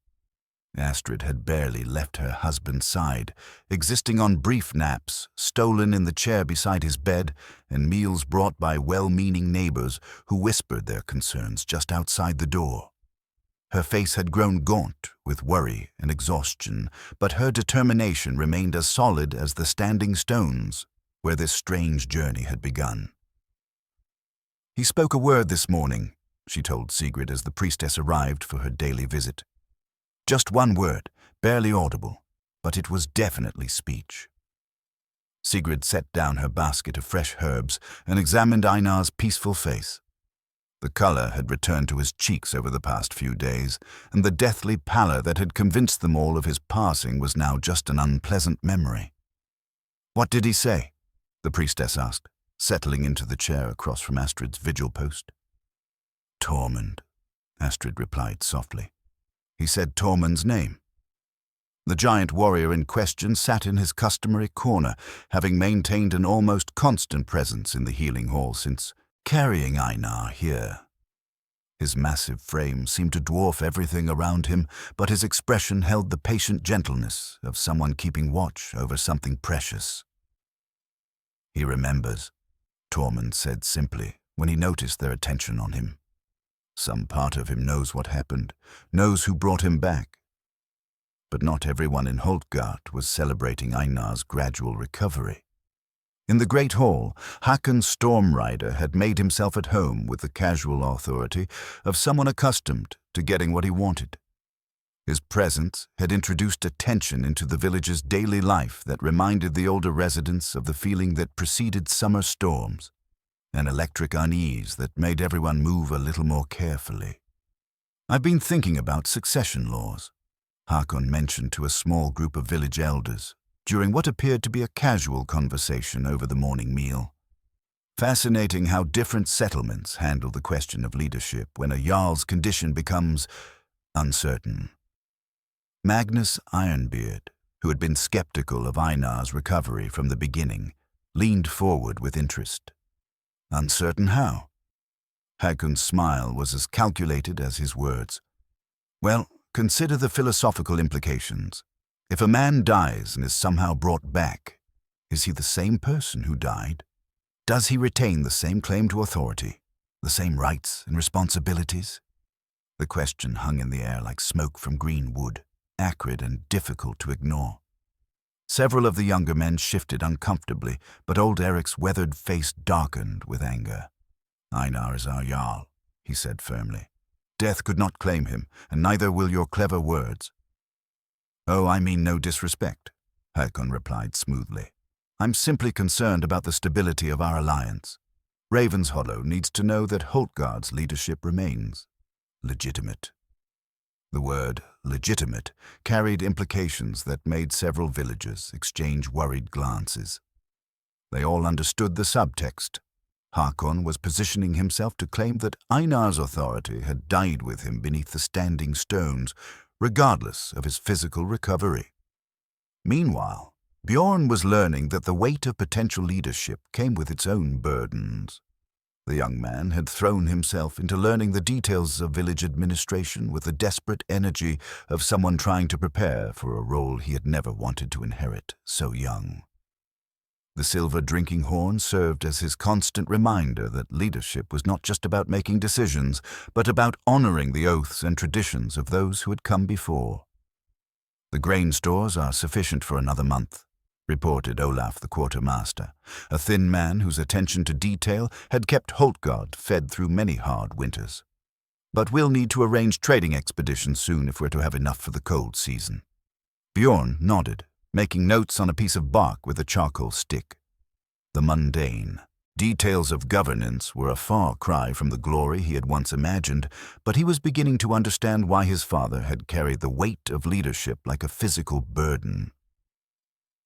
Astrid had barely left her husband's side, existing on brief naps, stolen in the chair beside his bed, and meals brought by well-meaning neighbors who whispered their concerns just outside the door. Her face had grown gaunt with worry and exhaustion, but her determination remained as solid as the standing stones where this strange journey had begun. "He spoke a word this morning," she told Sigrid as the priestess arrived for her daily visit. "Just one word, barely audible, but it was definitely speech." Sigrid set down her basket of fresh herbs and examined Einar's peaceful face. The color had returned to his cheeks over the past few days, and the deathly pallor that had convinced them all of his passing was now just an unpleasant memory. "What did he say?" the priestess asked, settling into the chair across from Astrid's vigil post. "Tormund," Astrid replied softly. "He said Tormund's name." The giant warrior in question sat in his customary corner, having maintained an almost constant presence in the healing hall since carrying Einar here. His massive frame seemed to dwarf everything around him, but his expression held the patient gentleness of someone keeping watch over something precious. "He remembers," Tormund said simply when he noticed their attention on him. "Some part of him knows what happened, knows who brought him back." But not everyone in Holtgard was celebrating Einar's gradual recovery. In the great hall, Hakon Stormrider had made himself at home with the casual authority of someone accustomed to getting what he wanted. His presence had introduced a tension into the village's daily life that reminded the older residents of the feeling that preceded summer storms, an electric unease that made everyone move a little more carefully. "I've been thinking about succession laws," Hakon mentioned to a small group of village elders during what appeared to be a casual conversation over the morning meal. "Fascinating how different settlements handle the question of leadership when a jarl's condition becomes uncertain." Magnus Ironbeard, who had been skeptical of Einar's recovery from the beginning, leaned forward with interest. "Uncertain how?" Hakon's smile was as calculated as his words. "Well, consider the philosophical implications. If a man dies and is somehow brought back, is he the same person who died? Does he retain the same claim to authority, the same rights and responsibilities?" The question hung in the air like smoke from green wood, acrid and difficult to ignore. Several of the younger men shifted uncomfortably, but old Eric's weathered face darkened with anger. "Einar is our Jarl," he said firmly. "Death could not claim him, and neither will your clever words." "Oh, I mean no disrespect," Hakon replied smoothly. "I'm simply concerned about the stability of our alliance. Ravenshollow needs to know that Holtgard's leadership remains legitimate." The word legitimate carried implications that made several villagers exchange worried glances. They all understood the subtext. Hakon was positioning himself to claim that Einar's authority had died with him beneath the standing stones, regardless of his physical recovery. Meanwhile, Bjorn was learning that the weight of potential leadership came with its own burdens. The young man had thrown himself into learning the details of village administration with the desperate energy of someone trying to prepare for a role he had never wanted to inherit so young. The silver drinking horn served as his constant reminder that leadership was not just about making decisions, but about honoring the oaths and traditions of those who had come before. "The grain stores are sufficient for another month," reported Olaf the quartermaster, a thin man whose attention to detail had kept Holtgard fed through many hard winters. But we'll need to arrange trading expeditions soon if we're to have enough for the cold season. Bjorn nodded, making notes on a piece of bark with a charcoal stick. The mundane details of governance were a far cry from the glory he had once imagined, but he was beginning to understand why his father had carried the weight of leadership like a physical burden.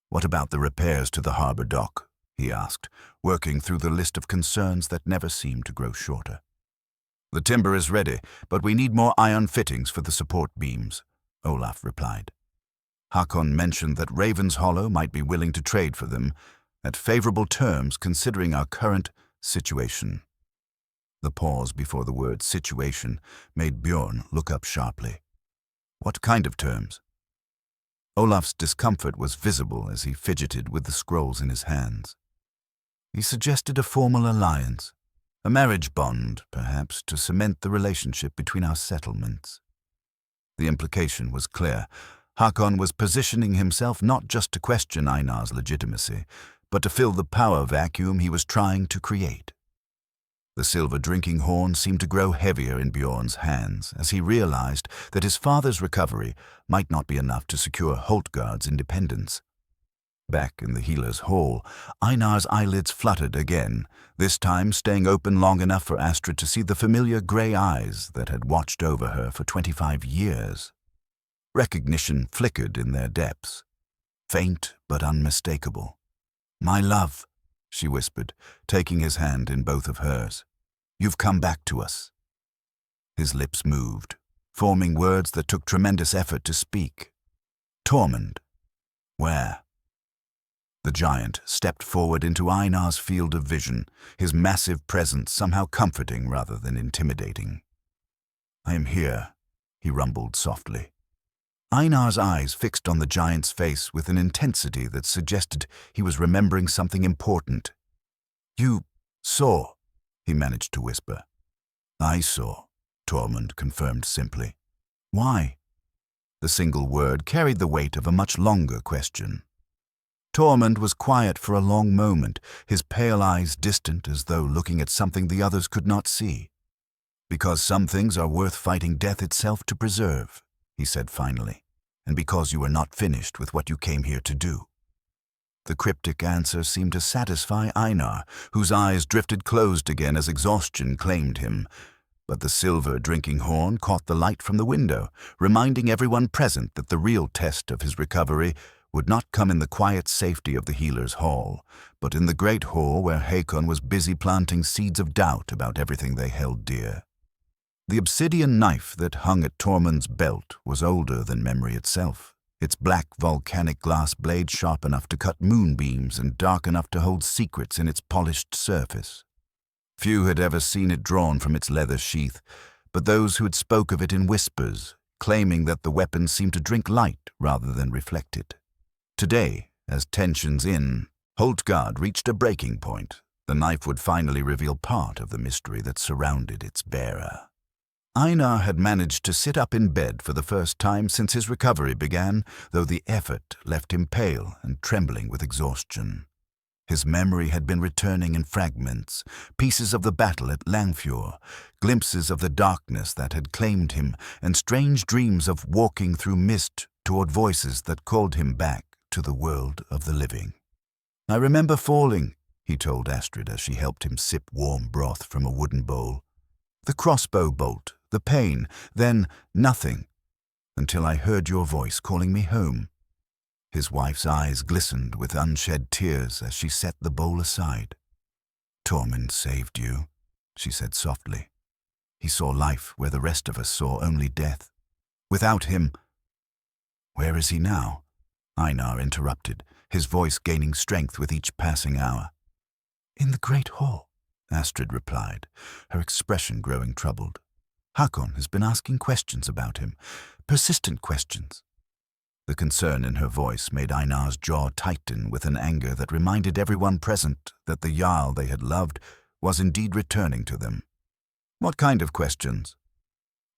"What about the repairs to the harbor dock?" he asked, working through the list of concerns that never seemed to grow shorter. "The timber is ready, but we need more iron fittings for the support beams," Olaf replied. Hakon mentioned that Raven's Hollow might be willing to trade for them, at favorable terms considering our current situation. The pause before the word situation made Bjorn look up sharply. What kind of terms? Olaf's discomfort was visible as he fidgeted with the scrolls in his hands. He suggested a formal alliance, a marriage bond, perhaps, to cement the relationship between our settlements. The implication was clear. Hakon was positioning himself not just to question Einar's legitimacy, but to fill the power vacuum he was trying to create. The silver drinking horn seemed to grow heavier in Bjorn's hands as he realized that his father's recovery might not be enough to secure Holtgard's independence. Back in the healer's hall, Einar's eyelids fluttered again, this time staying open long enough for Astrid to see the familiar grey eyes that had watched over her for 25 years. Recognition flickered in their depths, faint but unmistakable. "My love," she whispered, taking his hand in both of hers. "You've come back to us." His lips moved, forming words that took tremendous effort to speak. "Tormund. Where?" The giant stepped forward into Einar's field of vision, his massive presence somehow comforting rather than intimidating. "I am here," he rumbled softly. Einar's eyes fixed on the giant's face with an intensity that suggested he was remembering something important. "You saw," he managed to whisper. "I saw," Tormund confirmed simply. "Why?" The single word carried the weight of a much longer question. Tormund was quiet for a long moment, his pale eyes distant as though looking at something the others could not see. "Because some things are worth fighting death itself to preserve," he said finally, "and because you are not finished with what you came here to do." The cryptic answer seemed to satisfy Einar, whose eyes drifted closed again as exhaustion claimed him. But the silver drinking horn caught the light from the window, reminding everyone present that the real test of his recovery would not come in the quiet safety of the healer's hall, but in the great hall where Hakon was busy planting seeds of doubt about everything they held dear. The obsidian knife that hung at Tormund's belt was older than memory itself, its black volcanic glass blade sharp enough to cut moonbeams and dark enough to hold secrets in its polished surface. Few had ever seen it drawn from its leather sheath, but those who had spoke of it in whispers, claiming that the weapon seemed to drink light rather than reflect it. Today, as tensions in, Holtgard reached a breaking point. The knife would finally reveal part of the mystery that surrounded its bearer. Einar had managed to sit up in bed for the first time since his recovery began, though the effort left him pale and trembling with exhaustion. His memory had been returning in fragments, pieces of the battle at Langfjord, glimpses of the darkness that had claimed him, and strange dreams of walking through mist toward voices that called him back to the world of the living. "I remember falling," he told Astrid as she helped him sip warm broth from a wooden bowl. "The crossbow bolt, the pain, then nothing, until I heard your voice calling me home." His wife's eyes glistened with unshed tears as she set the bowl aside. "Tormund saved you," she said softly. "He saw life where the rest of us saw only death. Without him—" "Where is he now?" Einar interrupted, his voice gaining strength with each passing hour. "In the great hall," Astrid replied, her expression growing troubled. "Hakon has been asking questions about him, persistent questions." The concern in her voice made Einar's jaw tighten with an anger that reminded everyone present that the Jarl they had loved was indeed returning to them. "What kind of questions?"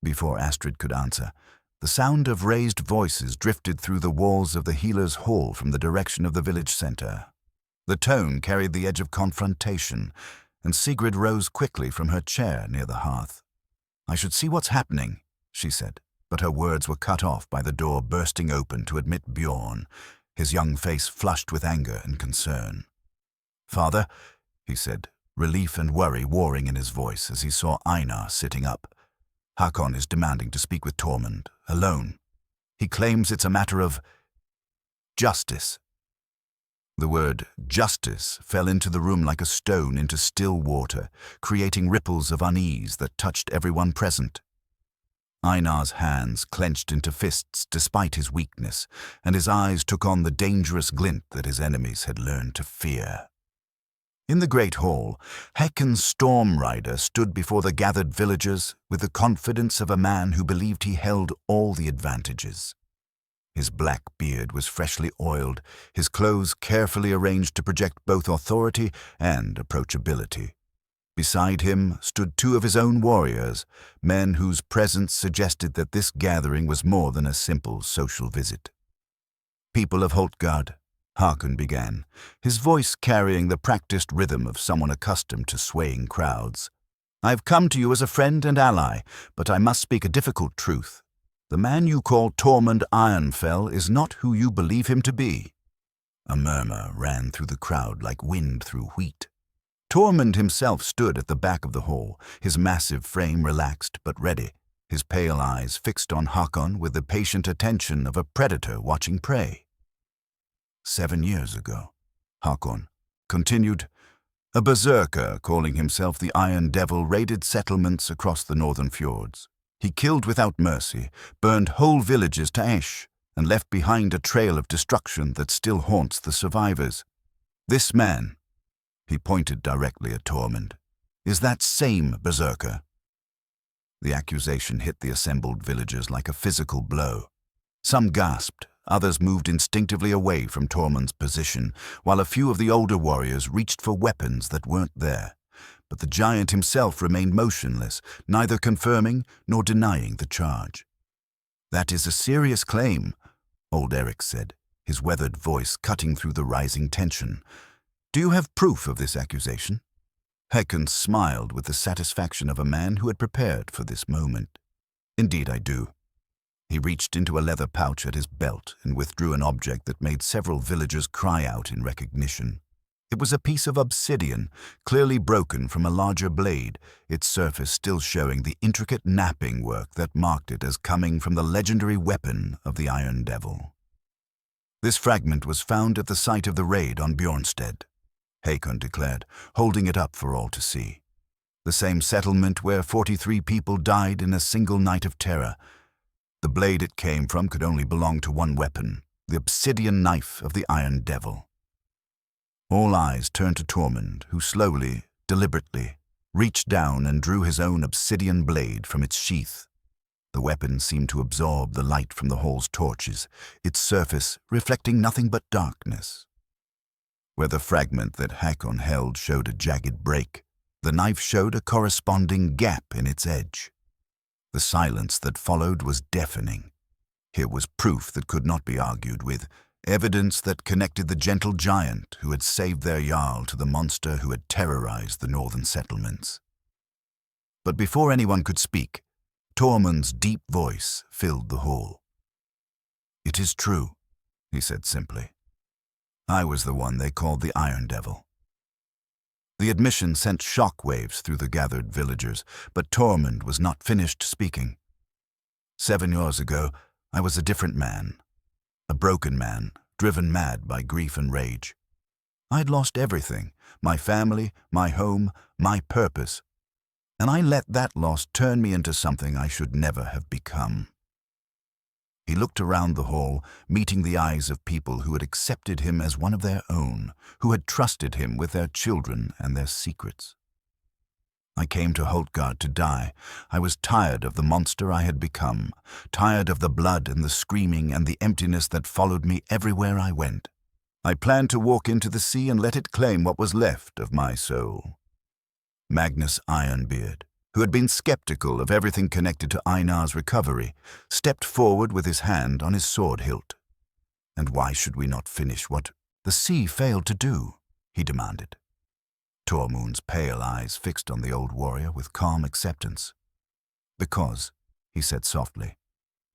Before Astrid could answer, The sound of raised voices drifted through the walls of the healer's hall from the direction of the village center. The tone carried the edge of confrontation, and Sigrid rose quickly from her chair near the hearth. "I should see what's happening," she said, but her words were cut off by the door bursting open to admit Bjorn, his young face flushed with anger and concern. "Father," he said, relief and worry warring in his voice as he saw Einar sitting up. "Hakon is demanding to speak with Tormund, alone. He claims it's a matter of justice." The word justice fell into the room like a stone into still water, creating ripples of unease that touched everyone present. Einar's hands clenched into fists despite his weakness, and his eyes took on the dangerous glint that his enemies had learned to fear. In the great hall, Hakon's storm rider stood before the gathered villagers with the confidence of a man who believed he held all the advantages. His black beard was freshly oiled, his clothes carefully arranged to project both authority and approachability. Beside him stood two of his own warriors, men whose presence suggested that this gathering was more than a simple social visit. "People of Holtgard," Hakon began, his voice carrying the practiced rhythm of someone accustomed to swaying crowds. "I've come to you as a friend and ally, but I must speak a difficult truth. The man you call Tormund Ironfell is not who you believe him to be." A murmur ran through the crowd like wind through wheat. Tormund himself stood at the back of the hall, his massive frame relaxed but ready, his pale eyes fixed on Hakon with the patient attention of a predator watching prey. 7 years ago, Hakon continued, a berserker calling himself the Iron Devil raided settlements across the northern fjords. He killed without mercy, burned whole villages to ash, and left behind a trail of destruction that still haunts the survivors. This man, he pointed directly at Tormund, is that same berserker. The accusation hit the assembled villagers like a physical blow. Some gasped, others moved instinctively away from Tormund's position, while a few of the older warriors reached for weapons that weren't there. But the giant himself remained motionless, neither confirming nor denying the charge. "That is a serious claim," old Eric said, his weathered voice cutting through the rising tension. "Do you have proof of this accusation?" Hakon smiled with the satisfaction of a man who had prepared for this moment. "Indeed I do." He reached into a leather pouch at his belt and withdrew an object that made several villagers cry out in recognition. It was a piece of obsidian, clearly broken from a larger blade, its surface still showing the intricate knapping work that marked it as coming from the legendary weapon of the Iron Devil. "This fragment was found at the site of the raid on Bjornstead," Hakon declared, holding it up for all to see. "The same settlement where 43 people died in a single night of terror. The blade it came from could only belong to one weapon, the obsidian knife of the Iron Devil." All eyes turned to Tormund, who slowly, deliberately, reached down and drew his own obsidian blade from its sheath. The weapon seemed to absorb the light from the hall's torches, its surface reflecting nothing but darkness. Where the fragment that Hakon held showed a jagged break, the knife showed a corresponding gap in its edge. The silence that followed was deafening. Here was proof that could not be argued with, evidence that connected the gentle giant who had saved their Jarl to the monster who had terrorized the northern settlements. But before anyone could speak, Tormund's deep voice filled the hall. "It is true," he said simply. "I was the one they called the Iron Devil." The admission sent shockwaves through the gathered villagers, but Tormund was not finished speaking. 7 years ago, I was a different man. A broken man, driven mad by grief and rage. I'd lost everything, my family, my home, my purpose, and I let that loss turn me into something I should never have become. He looked around the hall, meeting the eyes of people who had accepted him as one of their own, who had trusted him with their children and their secrets. I came to Holtgard to die. I was tired of the monster I had become, tired of the blood and the screaming and the emptiness that followed me everywhere I went. I planned to walk into the sea and let it claim what was left of my soul. Magnus Ironbeard, who had been skeptical of everything connected to Einar's recovery, stepped forward with his hand on his sword hilt. "And why should we not finish what the sea failed to do?" he demanded. Tormund's pale eyes fixed on the old warrior with calm acceptance. "Because," he said softly,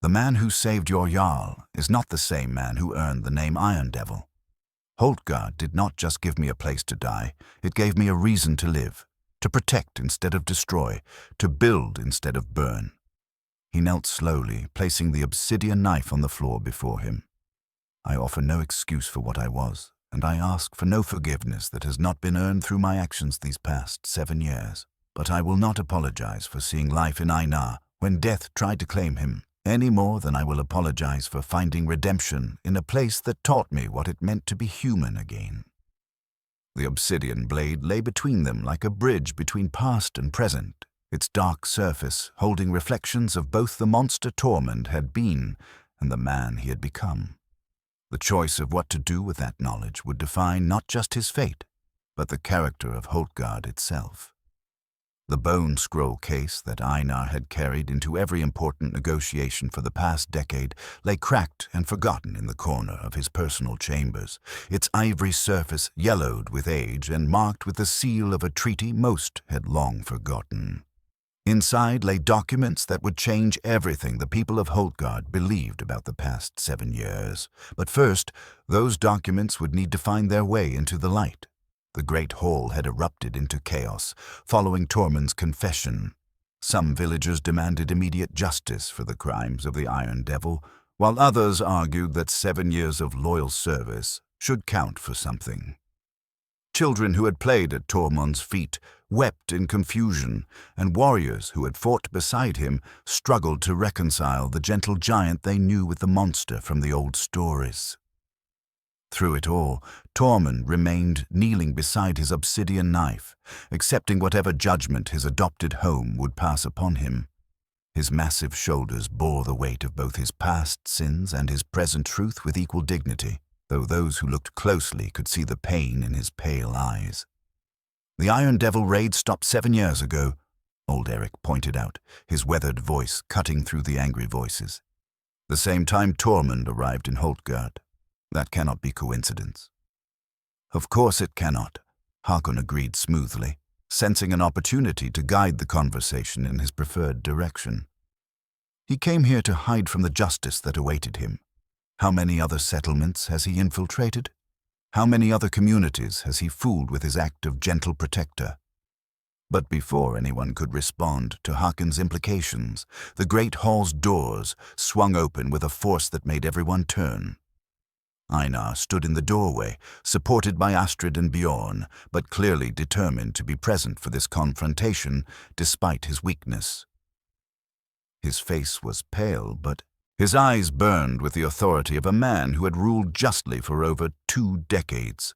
"the man who saved your Jarl is not the same man who earned the name Iron Devil. Holtgard did not just give me a place to die, it gave me a reason to live, to protect instead of destroy, to build instead of burn." He knelt slowly, placing the obsidian knife on the floor before him. "I offer no excuse for what I was, and I ask for no forgiveness that has not been earned through my actions these past 7 years. But I will not apologize for seeing life in Einar when death tried to claim him, any more than I will apologize for finding redemption in a place that taught me what it meant to be human again." The obsidian blade lay between them like a bridge between past and present, its dark surface holding reflections of both the monster Tormund had been and the man he had become. The choice of what to do with that knowledge would define not just his fate, but the character of Holtgard itself. The bone scroll case that Einar had carried into every important negotiation for the past decade lay cracked and forgotten in the corner of his personal chambers, its ivory surface yellowed with age and marked with the seal of a treaty most had long forgotten. Inside lay documents that would change everything the people of Holtgard believed about the past 7 years. But first, those documents would need to find their way into the light. The great hall had erupted into chaos, following Tormund's confession. Some villagers demanded immediate justice for the crimes of the Iron Devil, while others argued that 7 years of loyal service should count for something. Children who had played at Tormund's feet wept in confusion, and warriors who had fought beside him struggled to reconcile the gentle giant they knew with the monster from the old stories. Through it all, Tormund remained kneeling beside his obsidian knife, accepting whatever judgment his adopted home would pass upon him. His massive shoulders bore the weight of both his past sins and his present truth with equal dignity, though those who looked closely could see the pain in his pale eyes. "The Iron Devil raid stopped 7 years ago," old Eric pointed out, his weathered voice cutting through the angry voices. "The same time Tormund arrived in Holtgard. That cannot be coincidence." "Of course it cannot," Hakon agreed smoothly, sensing an opportunity to guide the conversation in his preferred direction. "He came here to hide from the justice that awaited him. How many other settlements has he infiltrated? How many other communities has he fooled with his act of gentle protector?" But before anyone could respond to Hakon's implications, the great hall's doors swung open with a force that made everyone turn. Einar stood in the doorway, supported by Astrid and Bjorn, but clearly determined to be present for this confrontation despite his weakness. His face was pale, but his eyes burned with the authority of a man who had ruled justly for over 2 decades.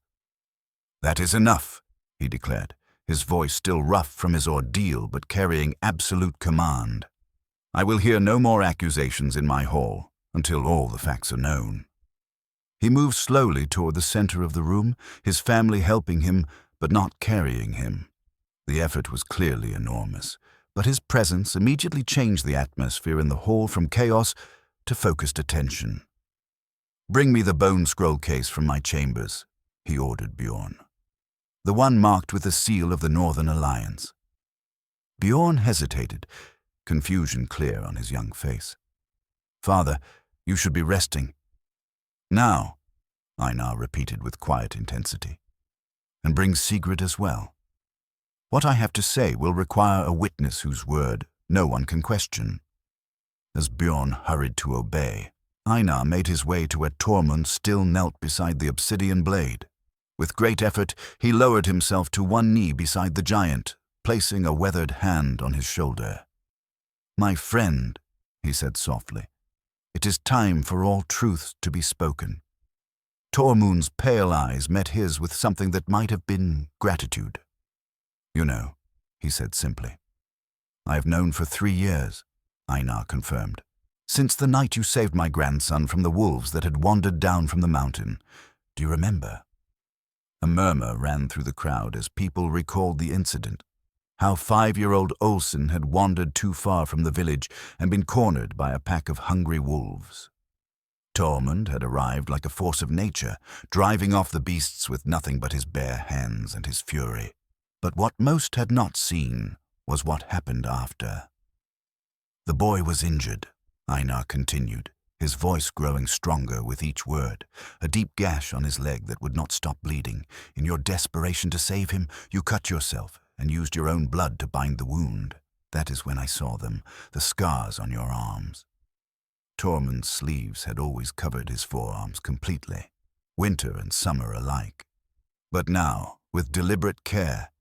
"That is enough," he declared, his voice still rough from his ordeal but carrying absolute command. "I will hear no more accusations in my hall until all the facts are known." He moved slowly toward the center of the room, his family helping him but not carrying him. The effort was clearly enormous, but his presence immediately changed the atmosphere in the hall from chaos to focused attention. "Bring me the bone scroll case from my chambers," he ordered Bjorn. "The one marked with the seal of the Northern Alliance." Bjorn hesitated, confusion clear on his young face. "Father, you should be resting." "Now," Einar repeated with quiet intensity, "and bring Sigrid as well. What I have to say will require a witness whose word no one can question." As Bjorn hurried to obey, Einar made his way to where Tormund still knelt beside the obsidian blade. With great effort, he lowered himself to one knee beside the giant, placing a weathered hand on his shoulder. "My friend," he said softly, "it is time for all truths to be spoken." Tormund's pale eyes met his with something that might have been gratitude. "You know," he said simply. "I have known for 3 years," Einar confirmed. "Since the night you saved my grandson from the wolves that had wandered down from the mountain. Do you remember?" A murmur ran through the crowd as people recalled the incident. How 5-year-old Olsen had wandered too far from the village and been cornered by a pack of hungry wolves. Tormund had arrived like a force of nature, driving off the beasts with nothing but his bare hands and his fury. But what most had not seen was what happened after. The boy was injured, Einar continued, his voice growing stronger with each word, a deep gash on his leg that would not stop bleeding. In your desperation to save him, you cut yourself and used your own blood to bind the wound. That is when I saw them, the scars on your arms. Tormund's sleeves had always covered his forearms completely, winter and summer alike. But now, with deliberate care,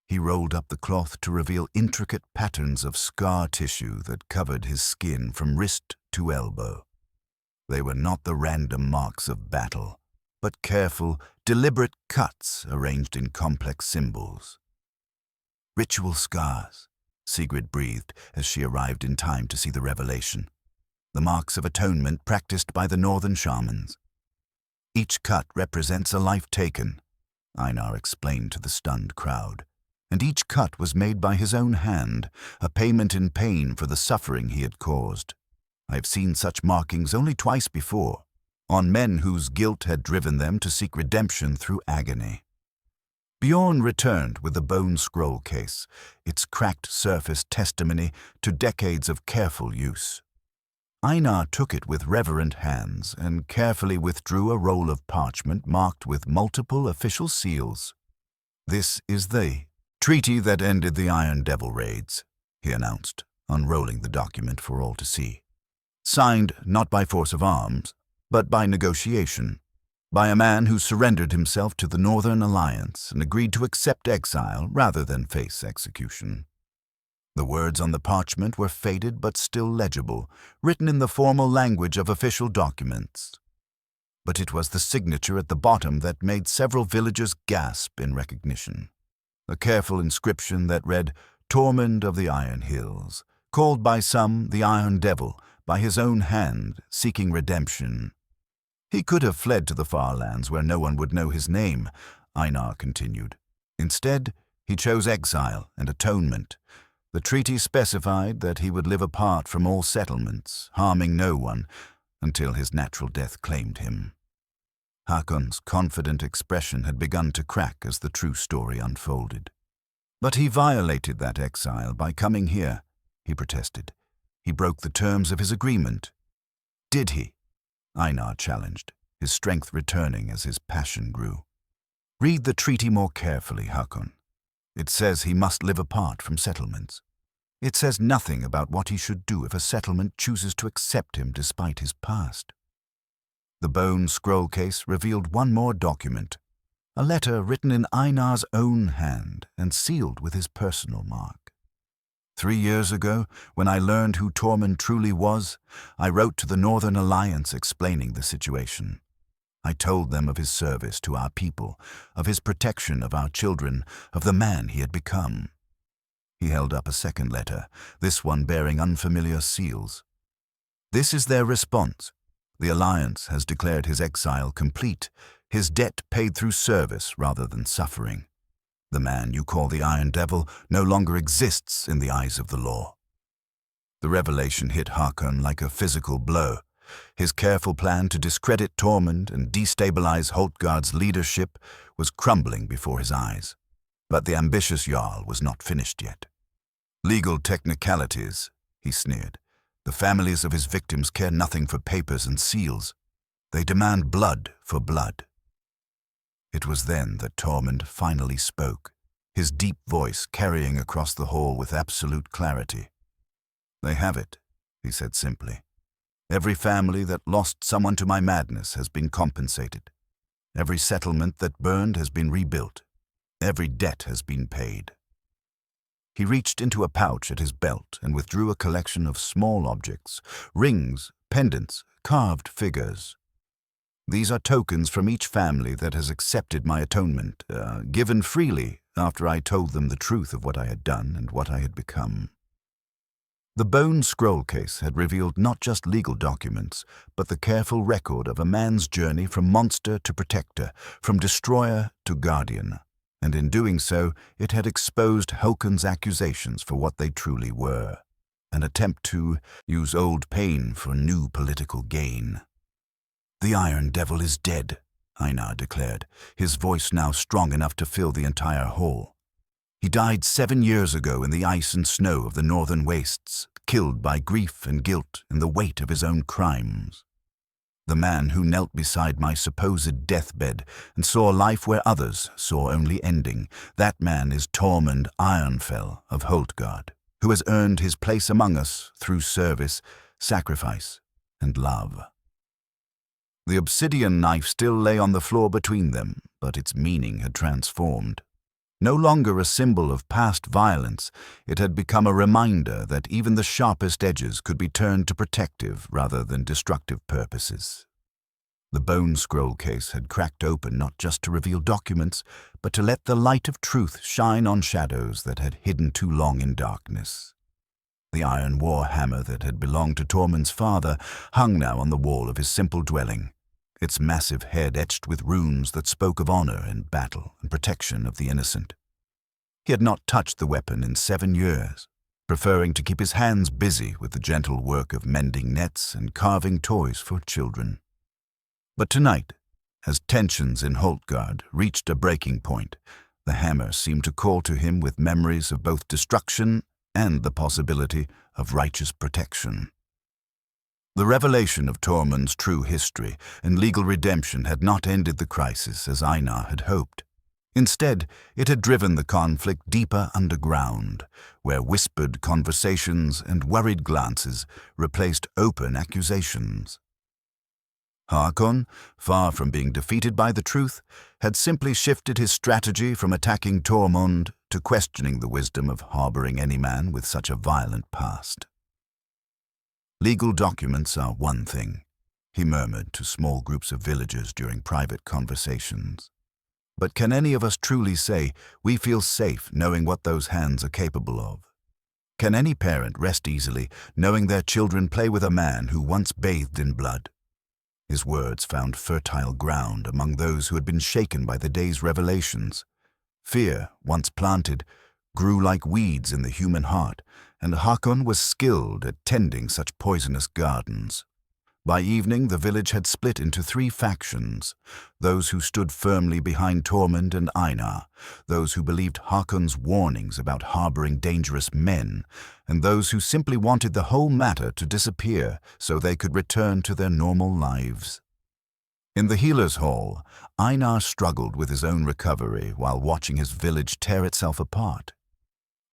he rolled up the cloth to reveal intricate patterns of scar tissue that covered his skin from wrist to elbow. They were not the random marks of battle, but careful, deliberate cuts arranged in complex symbols. Ritual scars, Sigrid breathed as she arrived in time to see the revelation. The marks of atonement practiced by the northern shamans. Each cut represents a life taken, Einar explained to the stunned crowd. And each cut was made by his own hand, a payment in pain for the suffering he had caused. I have seen such markings only twice before, on men whose guilt had driven them to seek redemption through agony. Bjorn returned with the bone scroll case, its cracked surface testimony to decades of careful use. Einar took it with reverent hands and carefully withdrew a roll of parchment marked with multiple official seals. "This is the treaty that ended the Iron Devil raids," he announced, unrolling the document for all to see. "Signed not by force of arms, but by negotiation, by a man who surrendered himself to the Northern Alliance and agreed to accept exile rather than face execution." The words on the parchment were faded but still legible, written in the formal language of official documents. But it was the signature at the bottom that made several villagers gasp in recognition. A careful inscription that read, "Tormund of the Iron Hills, called by some the Iron Devil, by his own hand, seeking redemption." He could have fled to the far lands where no one would know his name, Einar continued. Instead, he chose exile and atonement. The treaty specified that he would live apart from all settlements, harming no one, until his natural death claimed him. Hakon's confident expression had begun to crack as the true story unfolded. "But he violated that exile by coming here," he protested. "He broke the terms of his agreement." "Did he?" Einar challenged, his strength returning as his passion grew. "Read the treaty more carefully, Hakon. It says he must live apart from settlements. It says nothing about what he should do if a settlement chooses to accept him despite his past." The bone scroll case revealed one more document, a letter written in Einar's own hand and sealed with his personal mark. 3 years ago, when I learned who Tormund truly was, I wrote to the Northern Alliance explaining the situation. I told them of his service to our people, of his protection of our children, of the man he had become. He held up a second letter, this one bearing unfamiliar seals. "This is their response. The Alliance has declared his exile complete, his debt paid through service rather than suffering. The man you call the Iron Devil no longer exists in the eyes of the law." The revelation hit Hakon like a physical blow. His careful plan to discredit Tormund and destabilize Holtgard's leadership was crumbling before his eyes. But the ambitious Jarl was not finished yet. "Legal technicalities," he sneered. "The families of his victims care nothing for papers and seals. They demand blood for blood." It was then that Tormund finally spoke, his deep voice carrying across the hall with absolute clarity. "They have it," he said simply. "Every family that lost someone to my madness has been compensated. Every settlement that burned has been rebuilt. Every debt has been paid." He reached into a pouch at his belt and withdrew a collection of small objects, rings, pendants, carved figures. "These are tokens from each family that has accepted my atonement, given freely after I told them the truth of what I had done and what I had become." The bone scroll case had revealed not just legal documents, but the careful record of a man's journey from monster to protector, from destroyer to guardian, and in doing so it had exposed Håkon's accusations for what they truly were, an attempt to use old pain for new political gain. "The Iron Devil is dead," Einar declared, his voice now strong enough to fill the entire hall. "He died 7 years ago in the ice and snow of the northern wastes, killed by grief and guilt and the weight of his own crimes. The man who knelt beside my supposed deathbed and saw life where others saw only ending, that man is Tormund Ironfell of Holtgard, who has earned his place among us through service, sacrifice, and love." The obsidian knife still lay on the floor between them, but its meaning had transformed. No longer a symbol of past violence, it had become a reminder that even the sharpest edges could be turned to protective rather than destructive purposes. The bone scroll case had cracked open not just to reveal documents, but to let the light of truth shine on shadows that had hidden too long in darkness. The iron war hammer that had belonged to Tormund's father hung now on the wall of his simple dwelling, its massive head etched with runes that spoke of honor and battle and protection of the innocent. He had not touched the weapon in 7 years, preferring to keep his hands busy with the gentle work of mending nets and carving toys for children. But tonight, as tensions in Holtgard reached a breaking point, the hammer seemed to call to him with memories of both destruction and the possibility of righteous protection. The revelation of Tormund's true history and legal redemption had not ended the crisis as Einar had hoped. Instead, it had driven the conflict deeper underground, where whispered conversations and worried glances replaced open accusations. Håkon, far from being defeated by the truth, had simply shifted his strategy from attacking Tormund to questioning the wisdom of harboring any man with such a violent past. "Legal documents are one thing," he murmured to small groups of villagers during private conversations. "But can any of us truly say we feel safe knowing what those hands are capable of? Can any parent rest easily knowing their children play with a man who once bathed in blood?" His words found fertile ground among those who had been shaken by the day's revelations. Fear, once planted, grew like weeds in the human heart, and Håkon was skilled at tending such poisonous gardens. By evening, the village had split into 3 factions: those who stood firmly behind Tormund and Einar, those who believed Håkon's warnings about harboring dangerous men, and those who simply wanted the whole matter to disappear so they could return to their normal lives. In the healer's hall, Einar struggled with his own recovery while watching his village tear itself apart.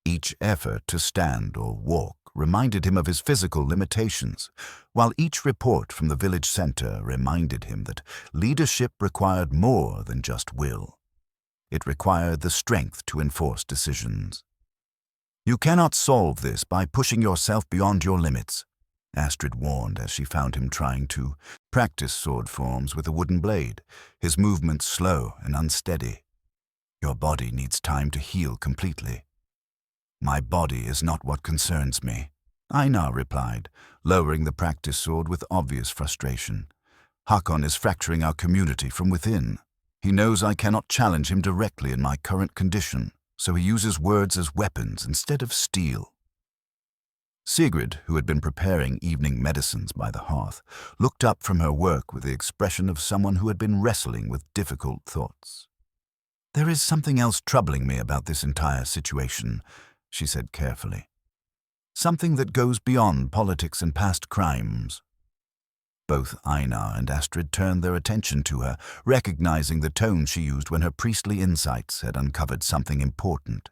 Each effort to stand or walk reminded him of his physical limitations, while each report from the village center reminded him that leadership required more than just will. It required the strength to enforce decisions. "You cannot solve this by pushing yourself beyond your limits," Astrid warned as she found him trying to practice sword forms with a wooden blade, his movements slow and unsteady. "Your body needs time to heal completely." "My body is not what concerns me," Einar replied, lowering the practice sword with obvious frustration. "Håkon is fracturing our community from within. He knows I cannot challenge him directly in my current condition, so he uses words as weapons instead of steel." Sigrid, who had been preparing evening medicines by the hearth, looked up from her work with the expression of someone who had been wrestling with difficult thoughts. "There is something else troubling me about this entire situation," she said carefully. "Something that goes beyond politics and past crimes." Both Einar and Astrid turned their attention to her, recognizing the tone she used when her priestly insights had uncovered something important.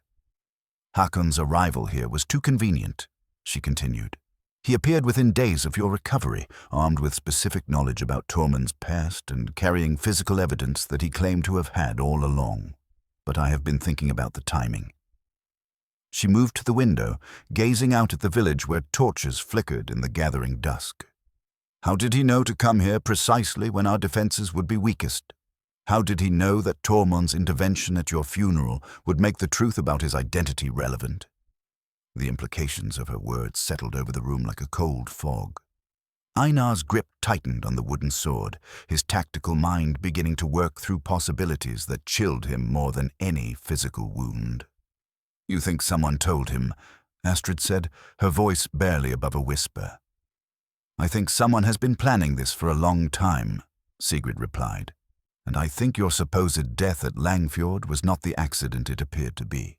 "Håkon's arrival here was too convenient," she continued. "He appeared within days of your recovery, armed with specific knowledge about Tormund's past and carrying physical evidence that he claimed to have had all along. But I have been thinking about the timing." She moved to the window, gazing out at the village where torches flickered in the gathering dusk. "How did he know to come here precisely when our defenses would be weakest? How did he know that Tormund's intervention at your funeral would make the truth about his identity relevant?" The implications of her words settled over the room like a cold fog. Einar's grip tightened on the wooden sword, his tactical mind beginning to work through possibilities that chilled him more than any physical wound. "You think someone told him?" Astrid said, her voice barely above a whisper. "I think someone has been planning this for a long time," Sigrid replied. "And I think your supposed death at Langfjord was not the accident it appeared to be."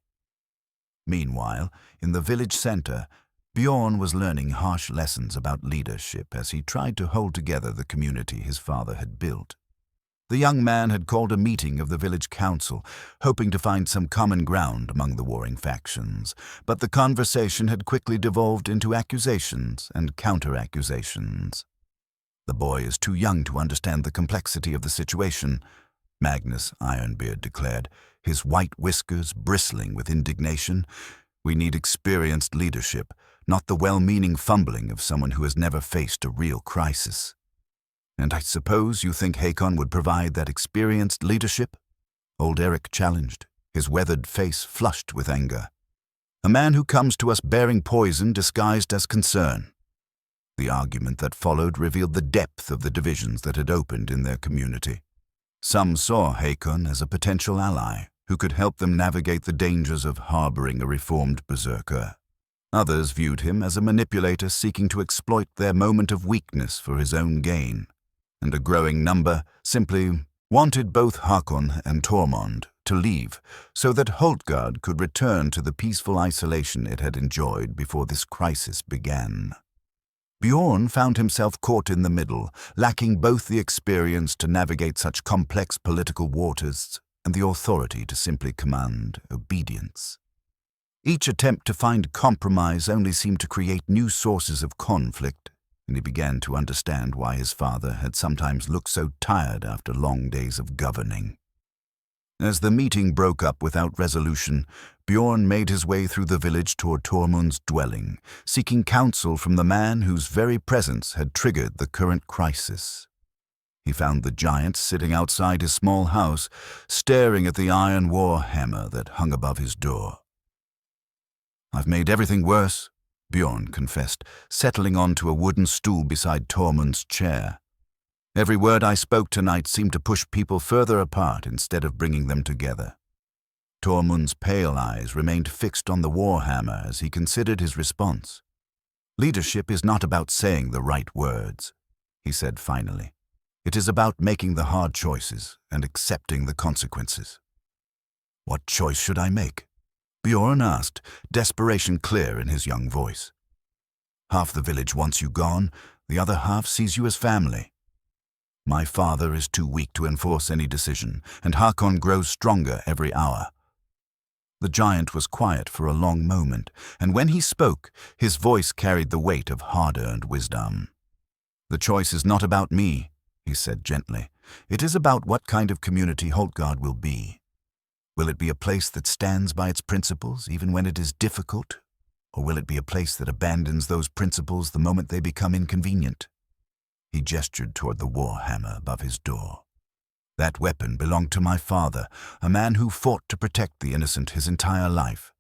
Meanwhile, in the village centre, Bjorn was learning harsh lessons about leadership as he tried to hold together the community his father had built. The young man had called a meeting of the village council, hoping to find some common ground among the warring factions, but the conversation had quickly devolved into accusations and counter-accusations. "The boy is too young to understand the complexity of the situation," Magnus Ironbeard declared, his white whiskers bristling with indignation. "We need experienced leadership, not the well-meaning fumbling of someone who has never faced a real crisis." "And I suppose you think Hakon would provide that experienced leadership?" Old Eric challenged, his weathered face flushed with anger. "A man who comes to us bearing poison disguised as concern." The argument that followed revealed the depth of the divisions that had opened in their community. Some saw Hakon as a potential ally who could help them navigate the dangers of harboring a reformed berserker. Others viewed him as a manipulator seeking to exploit their moment of weakness for his own gain. And a growing number simply wanted both Hakon and Tormund to leave so that Holtgard could return to the peaceful isolation it had enjoyed before this crisis began. Bjorn found himself caught in the middle, lacking both the experience to navigate such complex political waters and the authority to simply command obedience. Each attempt to find compromise only seemed to create new sources of conflict, and he began to understand why his father had sometimes looked so tired after long days of governing. As the meeting broke up without resolution, Bjorn made his way through the village toward Tormund's dwelling, seeking counsel from the man whose very presence had triggered the current crisis. He found the giant sitting outside his small house, staring at the iron war hammer that hung above his door. "I've made everything worse," Bjorn confessed, settling onto a wooden stool beside Tormund's chair. "Every word I spoke tonight seemed to push people further apart instead of bringing them together." Tormund's pale eyes remained fixed on the warhammer as he considered his response. "Leadership is not about saying the right words," he said finally. "It is about making the hard choices and accepting the consequences." "What choice should I make?" Bjorn asked, desperation clear in his young voice. "Half the village wants you gone, the other half sees you as family. My father is too weak to enforce any decision, and Hakon grows stronger every hour." The giant was quiet for a long moment, and when he spoke, his voice carried the weight of hard-earned wisdom. "The choice is not about me," he said gently. "It is about what kind of community Holtgard will be. Will it be a place that stands by its principles even when it is difficult? Or will it be a place that abandons those principles the moment they become inconvenient?" He gestured toward the war hammer above his door. "That weapon belonged to my father, a man who fought to protect the innocent his entire life.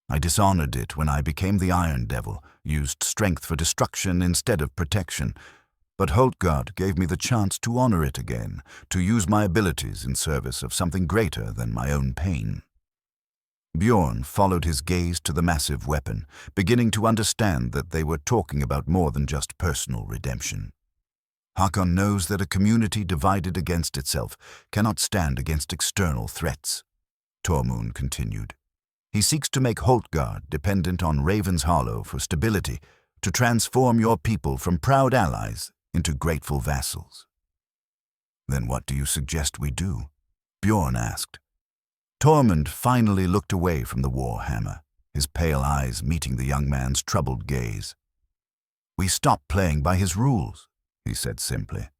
I dishonored it when I became the Iron Devil, used strength for destruction instead of protection. But Holtgard gave me the chance to honor it again, to use my abilities in service of something greater than my own pain." Bjorn followed his gaze to the massive weapon, beginning to understand that they were talking about more than just personal redemption. "Hakon knows that a community divided against itself cannot stand against external threats," Tormund continued. "He seeks to make Holtgard dependent on Raven's Hollow for stability, to transform your people from proud allies into grateful vassals." "Then what do you suggest we do?" Bjorn asked. Tormund finally looked away from the war hammer, his pale eyes meeting the young man's troubled gaze. "We stop playing by his rules," he said simply.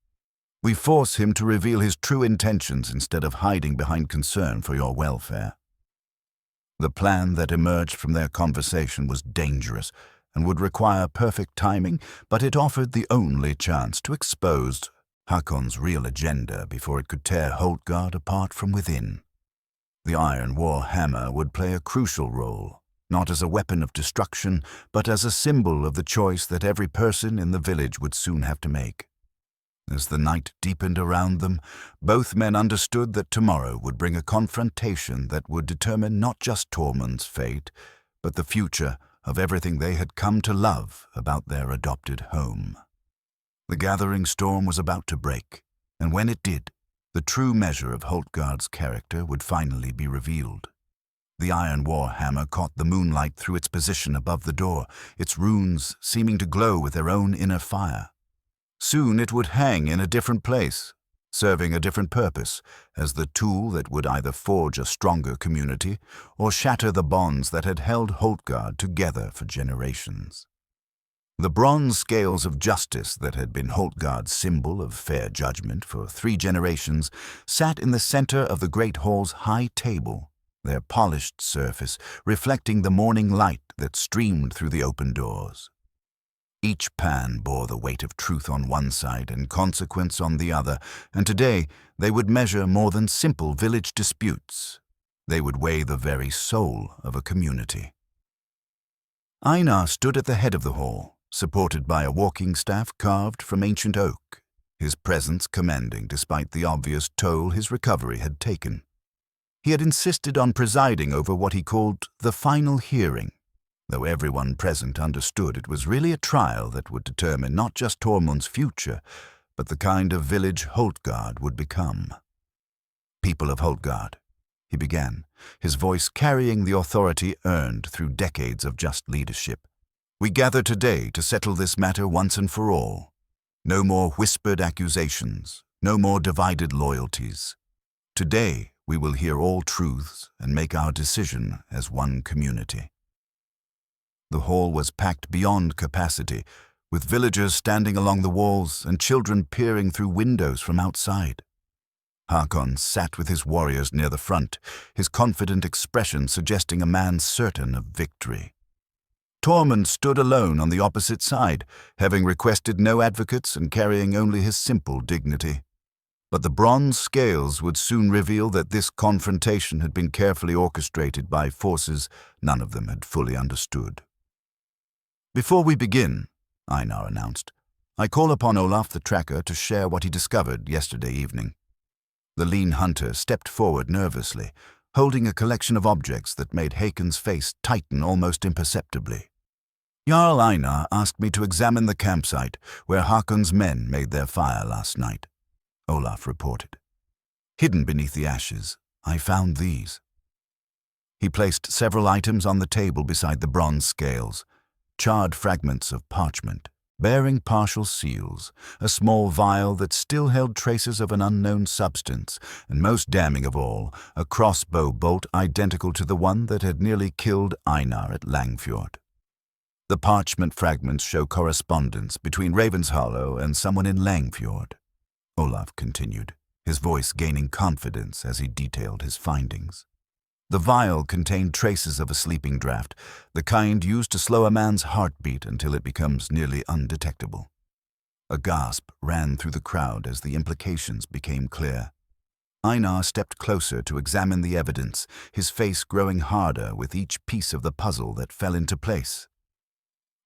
"We force him to reveal his true intentions instead of hiding behind concern for your welfare." The plan that emerged from their conversation was dangerous and would require perfect timing, but it offered the only chance to expose Hakon's real agenda before it could tear Holtgard apart from within. The Iron War Hammer would play a crucial role, not as a weapon of destruction, but as a symbol of the choice that every person in the village would soon have to make. As the night deepened around them, both men understood that tomorrow would bring a confrontation that would determine not just Tormund's fate, but the future of everything they had come to love about their adopted home. The gathering storm was about to break, and when it did, the true measure of Holtgard's character would finally be revealed. The iron war hammer caught the moonlight through its position above the door, its runes seeming to glow with their own inner fire. Soon it would hang in a different place, serving a different purpose, as the tool that would either forge a stronger community or shatter the bonds that had held Holtgard together for generations. The bronze scales of justice that had been Holtgard's symbol of fair judgment for 3 generations sat in the center of the great hall's high table, their polished surface reflecting the morning light that streamed through the open doors. Each pan bore the weight of truth on one side and consequence on the other, and today they would measure more than simple village disputes. They would weigh the very soul of a community. Einar stood at the head of the hall, supported by a walking staff carved from ancient oak, his presence commanding despite the obvious toll his recovery had taken. He had insisted on presiding over what he called the final hearing, though everyone present understood it was really a trial that would determine not just Tormund's future, but the kind of village Holtgard would become. "People of Holtgard," he began, his voice carrying the authority earned through decades of just leadership. "We gather today to settle this matter once and for all. No more whispered accusations, no more divided loyalties. Today we will hear all truths and make our decision as one community." The hall was packed beyond capacity, with villagers standing along the walls and children peering through windows from outside. Hakon sat with his warriors near the front, his confident expression suggesting a man certain of victory. Tormund stood alone on the opposite side, having requested no advocates and carrying only his simple dignity. But the bronze scales would soon reveal that this confrontation had been carefully orchestrated by forces none of them had fully understood. "Before we begin," Einar announced, "I call upon Olaf the Tracker to share what he discovered yesterday evening." The lean hunter stepped forward nervously, holding a collection of objects that made Hakon's face tighten almost imperceptibly. "Jarl Einar asked me to examine the campsite where Hakon's men made their fire last night," Olaf reported. "Hidden beneath the ashes, I found these." He placed several items on the table beside the bronze scales, charred fragments of parchment, bearing partial seals, a small vial that still held traces of an unknown substance, and most damning of all, a crossbow bolt identical to the one that had nearly killed Einar at Langfjord. The parchment fragments show correspondence between Ravenshollow and someone in Langfjord, Olaf continued, his voice gaining confidence as he detailed his findings. The vial contained traces of a sleeping draught, the kind used to slow a man's heartbeat until it becomes nearly undetectable. A gasp ran through the crowd as the implications became clear. Einar stepped closer to examine the evidence, his face growing harder with each piece of the puzzle that fell into place.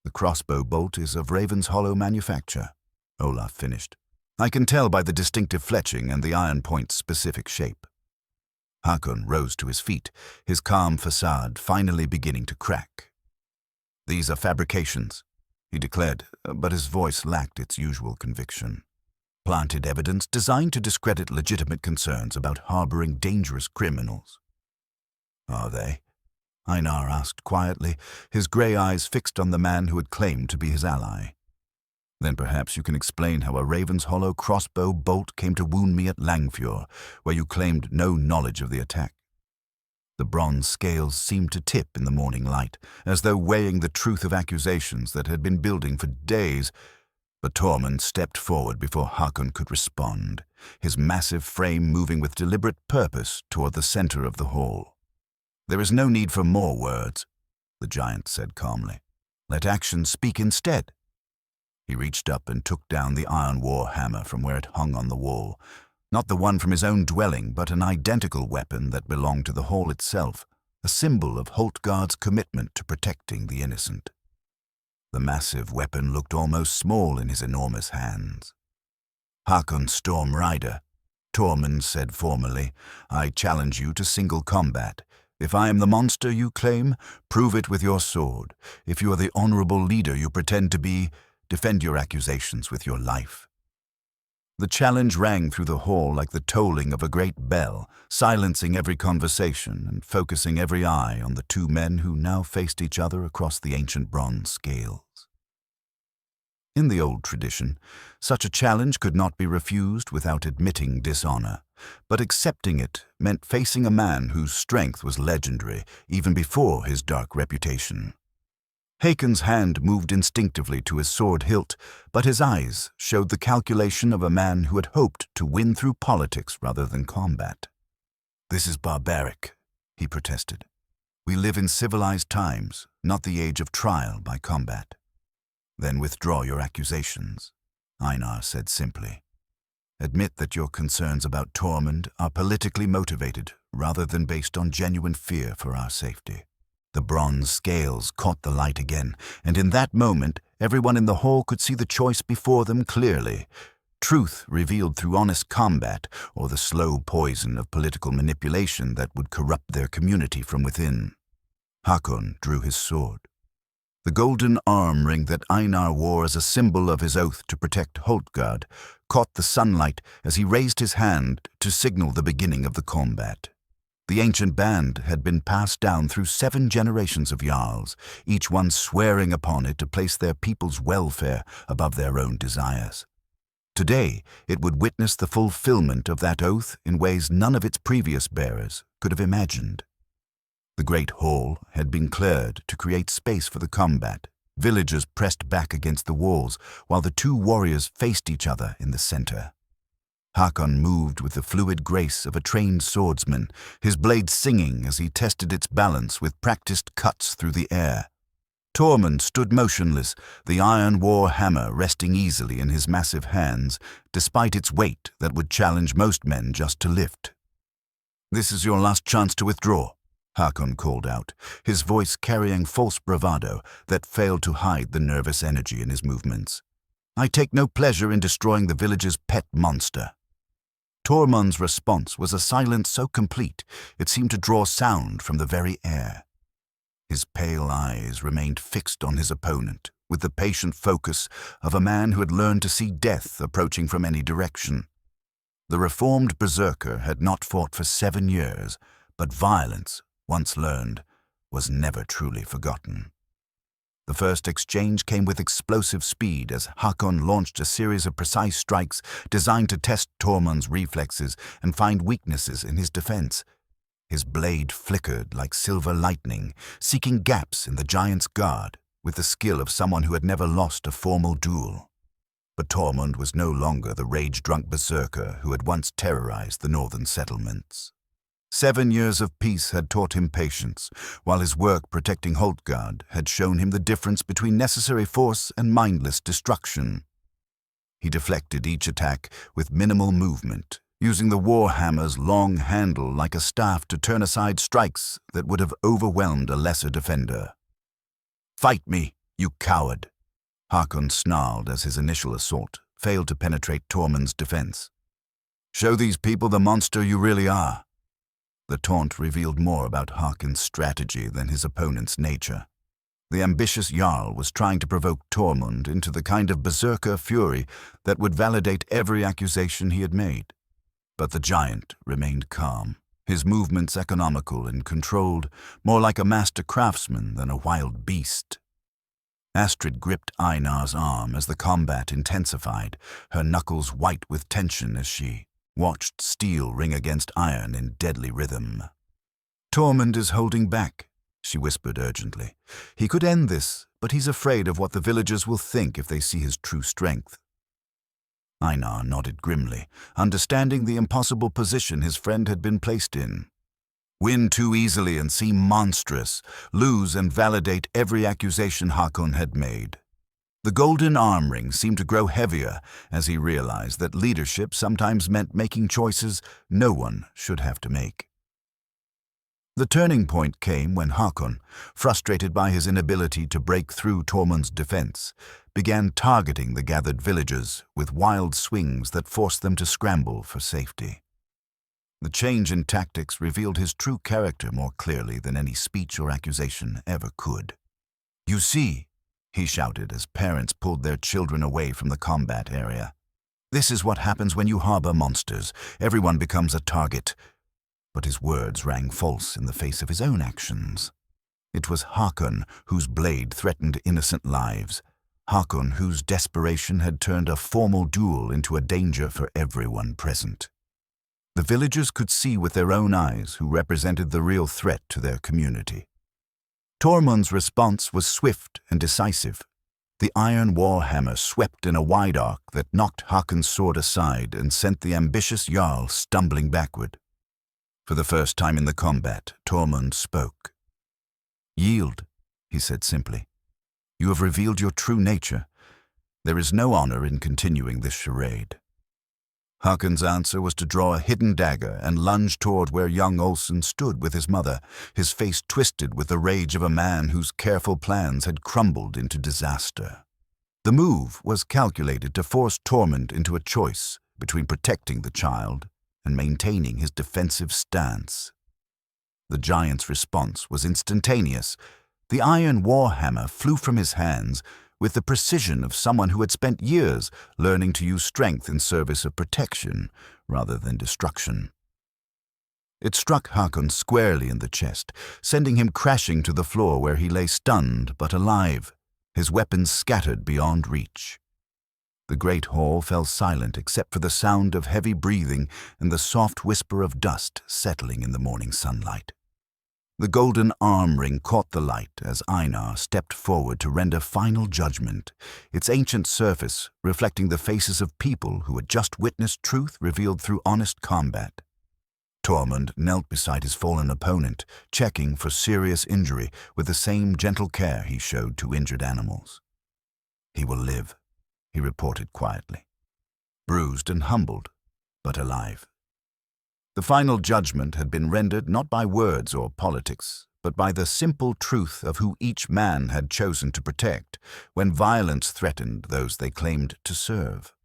"The crossbow bolt is of Ravenshollow manufacture," Olaf finished. "I can tell by the distinctive fletching and the iron point's specific shape." Hakon rose to his feet, his calm facade finally beginning to crack. "These are fabrications," he declared, but his voice lacked its usual conviction. "Planted evidence designed to discredit legitimate concerns about harboring dangerous criminals." "Are they?" Einar asked quietly, his grey eyes fixed on the man who had claimed to be his ally. "Then perhaps you can explain how a Ravenshollow crossbow bolt came to wound me at Langfjord, where you claimed no knowledge of the attack." The bronze scales seemed to tip in the morning light, as though weighing the truth of accusations that had been building for days. But Tormund stepped forward before Hakon could respond, his massive frame moving with deliberate purpose toward the center of the hall. "There is no need for more words," the giant said calmly. "Let actions speak instead." He reached up and took down the iron war hammer from where it hung on the wall, not the one from his own dwelling, but an identical weapon that belonged to the hall itself. a symbol of Holtgard's commitment to protecting the innocent. The massive weapon looked almost small in his enormous hands. "Hakon Storm Rider," Tormund said formally, "I challenge you to single combat. If I am the monster you claim, prove it with your sword. If you are the honorable leader you pretend to be, defend your accusations with your life." The challenge rang through the hall like the tolling of a great bell, silencing every conversation and focusing every eye on the two men who now faced each other across the ancient bronze scales. In the old tradition, such a challenge could not be refused without admitting dishonor, but accepting it meant facing a man whose strength was legendary even before his dark reputation. Hakon's hand moved instinctively to his sword hilt, but his eyes showed the calculation of a man who had hoped to win through politics rather than combat. "This is barbaric," he protested. "We live in civilized times, not the age of trial by combat." "Then withdraw your accusations," Einar said simply. "Admit that your concerns about Tormund are politically motivated rather than based on genuine fear for our safety." The bronze scales caught the light again, and in that moment, everyone in the hall could see the choice before them clearly. Truth revealed through honest combat, or the slow poison of political manipulation that would corrupt their community from within. Hakon drew his sword. The golden arm ring that Einar wore as a symbol of his oath to protect Holtgard caught the sunlight as he raised his hand to signal the beginning of the combat. The ancient band had been passed down through 7 generations of Jarls, each one swearing upon it to place their people's welfare above their own desires. Today, it would witness the fulfillment of that oath in ways none of its previous bearers could have imagined. The great hall had been cleared to create space for the combat. Villagers pressed back against the walls, while the two warriors faced each other in the center. Hakon moved with the fluid grace of a trained swordsman, his blade singing as he tested its balance with practiced cuts through the air. Tormund stood motionless, the iron war hammer resting easily in his massive hands, despite its weight that would challenge most men just to lift. "This is your last chance to withdraw," Hakon called out, his voice carrying false bravado that failed to hide the nervous energy in his movements. "I take no pleasure in destroying the village's pet monster." Tormund's response was a silence so complete it seemed to draw sound from the very air. His pale eyes remained fixed on his opponent, with the patient focus of a man who had learned to see death approaching from any direction. The reformed berserker had not fought for 7 years, but violence, once learned, was never truly forgotten. The first exchange came with explosive speed as Hakon launched a series of precise strikes designed to test Tormund's reflexes and find weaknesses in his defense. His blade flickered like silver lightning, seeking gaps in the giant's guard with the skill of someone who had never lost a formal duel. But Tormund was no longer the rage-drunk berserker who had once terrorized the northern settlements. 7 years of peace had taught him patience, while his work protecting Holtgard had shown him the difference between necessary force and mindless destruction. He deflected each attack with minimal movement, using the warhammer's long handle like a staff to turn aside strikes that would have overwhelmed a lesser defender. "Fight me, you coward!" Hakon snarled as his initial assault failed to penetrate Tormund's defense. "Show these people the monster you really are." The taunt revealed more about Hakon's strategy than his opponent's nature. The ambitious Jarl was trying to provoke Tormund into the kind of berserker fury that would validate every accusation he had made. But the giant remained calm, his movements economical and controlled, more like a master craftsman than a wild beast. Astrid gripped Einar's arm as the combat intensified, her knuckles white with tension as she watched steel ring against iron in deadly rhythm. "Tormund is holding back," she whispered urgently. "He could end this, but he's afraid of what the villagers will think if they see his true strength." Einar nodded grimly, understanding the impossible position his friend had been placed in. Win too easily and seem monstrous, lose and validate every accusation Hakon had made. The golden arm ring seemed to grow heavier as he realized that leadership sometimes meant making choices no one should have to make. The turning point came when Hakon, frustrated by his inability to break through Tormund's defense, began targeting the gathered villagers with wild swings that forced them to scramble for safety. The change in tactics revealed his true character more clearly than any speech or accusation ever could. "You see," he shouted as parents pulled their children away from the combat area. "This is what happens when you harbor monsters. Everyone becomes a target." But his words rang false in the face of his own actions. It was Hakon whose blade threatened innocent lives, Hakon whose desperation had turned a formal duel into a danger for everyone present. The villagers could see with their own eyes who represented the real threat to their community. Tormund's response was swift and decisive. The iron warhammer swept in a wide arc that knocked Hakon's sword aside and sent the ambitious Jarl stumbling backward. For the first time in the combat, Tormund spoke. "Yield," he said simply. "You have revealed your true nature. There is no honor in continuing this charade." Hakon's answer was to draw a hidden dagger and lunge toward where young Olsen stood with his mother, his face twisted with the rage of a man whose careful plans had crumbled into disaster. The move was calculated to force Tormund into a choice between protecting the child and maintaining his defensive stance. The giant's response was instantaneous. The iron warhammer flew from his hands with the precision of someone who had spent years learning to use strength in service of protection rather than destruction. It struck Hakon squarely in the chest, sending him crashing to the floor where he lay stunned but alive, his weapons scattered beyond reach. The great hall fell silent except for the sound of heavy breathing and the soft whisper of dust settling in the morning sunlight. The golden arm ring caught the light as Einar stepped forward to render final judgment, its ancient surface reflecting the faces of people who had just witnessed truth revealed through honest combat. Tormund knelt beside his fallen opponent, checking for serious injury with the same gentle care he showed to injured animals. "He will live," he reported quietly. "Bruised and humbled, but alive." The final judgment had been rendered not by words or politics, but by the simple truth of who each man had chosen to protect when violence threatened those they claimed to serve.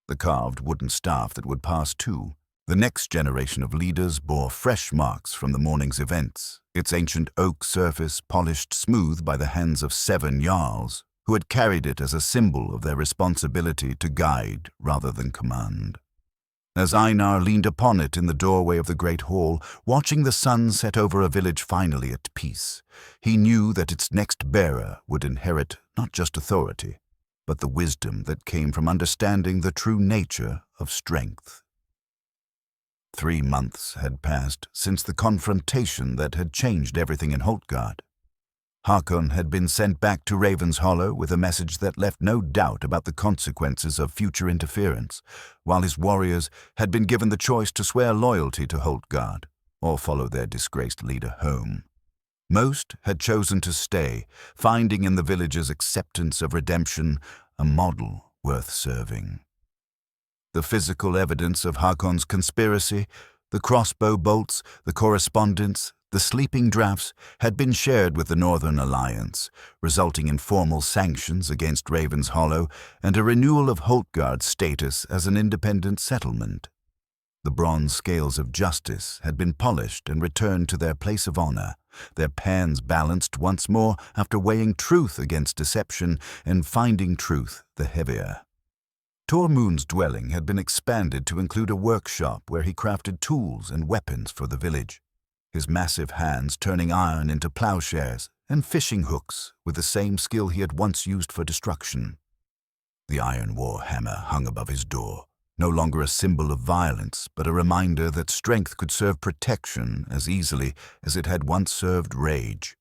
The carved wooden staff that would pass too. The next generation of leaders bore fresh marks from the morning's events, its ancient oak surface polished smooth by the hands of 7 jarls, who had carried it as a symbol of their responsibility to guide rather than command. As Einar leaned upon it in the doorway of the great hall, watching the sun set over a village finally at peace, he knew that its next bearer would inherit not just authority, but the wisdom that came from understanding the true nature of strength. 3 months had passed since the confrontation that had changed everything in Holtgard. Hakon had been sent back to Raven's Hollow with a message that left no doubt about the consequences of future interference, while his warriors had been given the choice to swear loyalty to Holtgard or follow their disgraced leader home. Most had chosen to stay, finding in the village's acceptance of redemption a model worth serving. The physical evidence of Hakon's conspiracy, the crossbow bolts, the correspondence, the sleeping drafts had been shared with the Northern Alliance, resulting in formal sanctions against Raven's Hollow and a renewal of Holtgard's status as an independent settlement. The bronze scales of justice had been polished and returned to their place of honor, their pans balanced once more after weighing truth against deception and finding truth the heavier. Tormund's dwelling had been expanded to include a workshop where he crafted tools and weapons for the village, his massive hands turning iron into plowshares and fishing hooks with the same skill he had once used for destruction. The iron war hammer hung above his door, no longer a symbol of violence, but a reminder that strength could serve protection as easily as it had once served rage.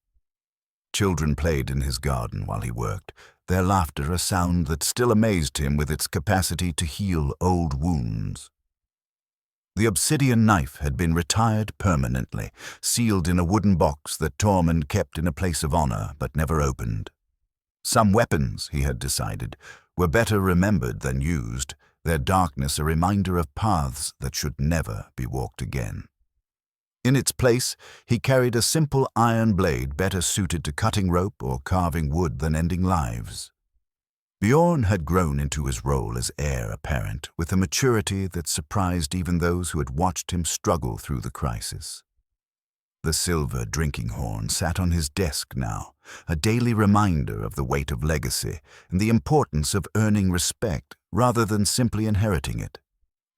Children played in his garden while he worked, their laughter a sound that still amazed him with its capacity to heal old wounds. The obsidian knife had been retired permanently, sealed in a wooden box that Tormund kept in a place of honor but never opened. Some weapons, he had decided, were better remembered than used, their darkness a reminder of paths that should never be walked again. In its place, he carried a simple iron blade better suited to cutting rope or carving wood than ending lives. Bjorn had grown into his role as heir apparent with a maturity that surprised even those who had watched him struggle through the crisis. The silver drinking horn sat on his desk now, a daily reminder of the weight of legacy and the importance of earning respect rather than simply inheriting it.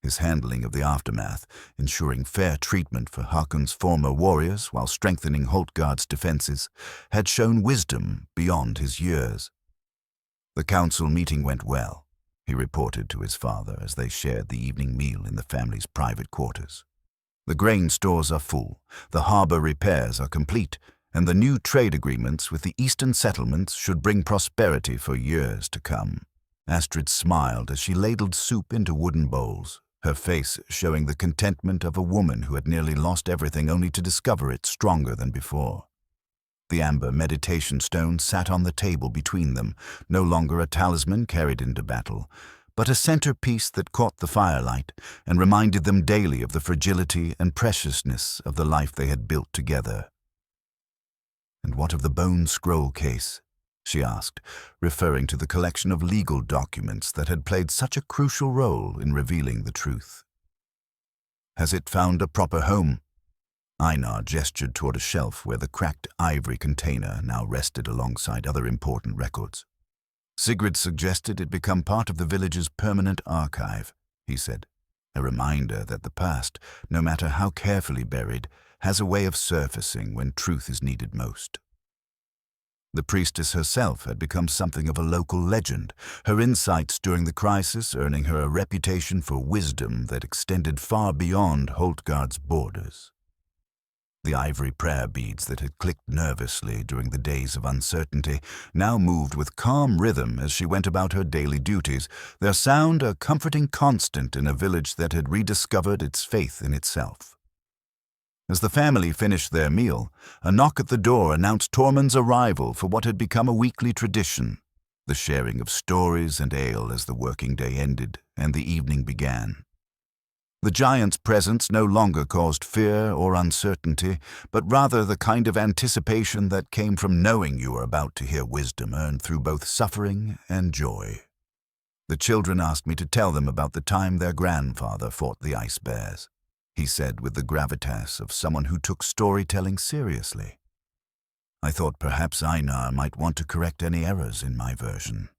His handling of the aftermath, ensuring fair treatment for Hakon's former warriors while strengthening Holtgard's defenses, had shown wisdom beyond his years. The council meeting went well, he reported to his father as they shared the evening meal in the family's private quarters. The grain stores are full, the harbor repairs are complete, and the new trade agreements with the eastern settlements should bring prosperity for years to come. Astrid smiled as she ladled soup into wooden bowls, her face showing the contentment of a woman who had nearly lost everything only to discover it stronger than before. The amber meditation stone sat on the table between them, no longer a talisman carried into battle, but a centerpiece that caught the firelight and reminded them daily of the fragility and preciousness of the life they had built together. "And what of the bone scroll case?" she asked, referring to the collection of legal documents that had played such a crucial role in revealing the truth. "Has it found a proper home?" Einar gestured toward a shelf where the cracked ivory container now rested alongside other important records. "Sigrid suggested it become part of the village's permanent archive," he said, a reminder that the past, no matter how carefully buried, has a way of surfacing when truth is needed most. The priestess herself had become something of a local legend, her insights during the crisis earning her a reputation for wisdom that extended far beyond Holtgard's borders. The ivory prayer beads that had clicked nervously during the days of uncertainty now moved with calm rhythm as she went about her daily duties, their sound a comforting constant in a village that had rediscovered its faith in itself. As the family finished their meal, a knock at the door announced Tormund's arrival for what had become a weekly tradition, the sharing of stories and ale as the working day ended and the evening began. The giant's presence no longer caused fear or uncertainty, but rather the kind of anticipation that came from knowing you were about to hear wisdom earned through both suffering and joy. "The children asked me to tell them about the time their grandfather fought the ice bears," he said with the gravitas of someone who took storytelling seriously. "I thought perhaps Einar might want to correct any errors in my version."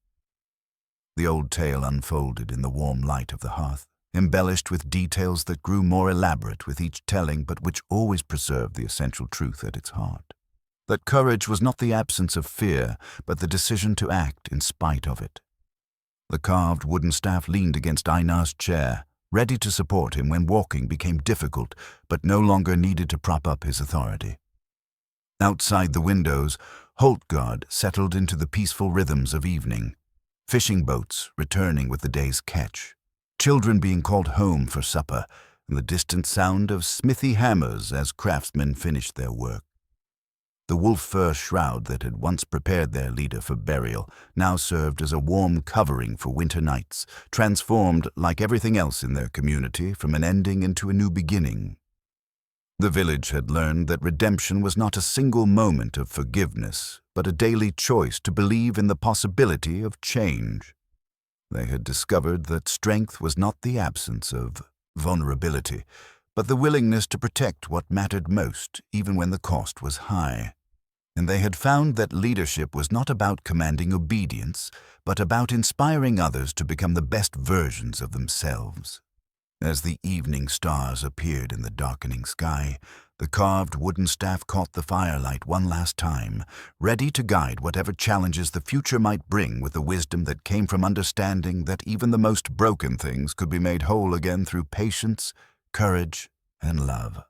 The old tale unfolded in the warm light of the hearth, embellished with details that grew more elaborate with each telling but which always preserved the essential truth at its heart. That courage was not the absence of fear, but the decision to act in spite of it. The carved wooden staff leaned against Einar's chair, ready to support him when walking became difficult, but no longer needed to prop up his authority. Outside the windows, Holtgard settled into the peaceful rhythms of evening, fishing boats returning with the day's catch, children being called home for supper, and the distant sound of smithy hammers as craftsmen finished their work. The wolf-fur shroud that had once prepared their leader for burial now served as a warm covering for winter nights, transformed, like everything else in their community, from an ending into a new beginning. The village had learned that redemption was not a single moment of forgiveness, but a daily choice to believe in the possibility of change. They had discovered that strength was not the absence of vulnerability, but the willingness to protect what mattered most, even when the cost was high. And they had found that leadership was not about commanding obedience, but about inspiring others to become the best versions of themselves. As the evening stars appeared in the darkening sky, the carved wooden staff caught the firelight one last time, ready to guide whatever challenges the future might bring with the wisdom that came from understanding that even the most broken things could be made whole again through patience, courage, and love.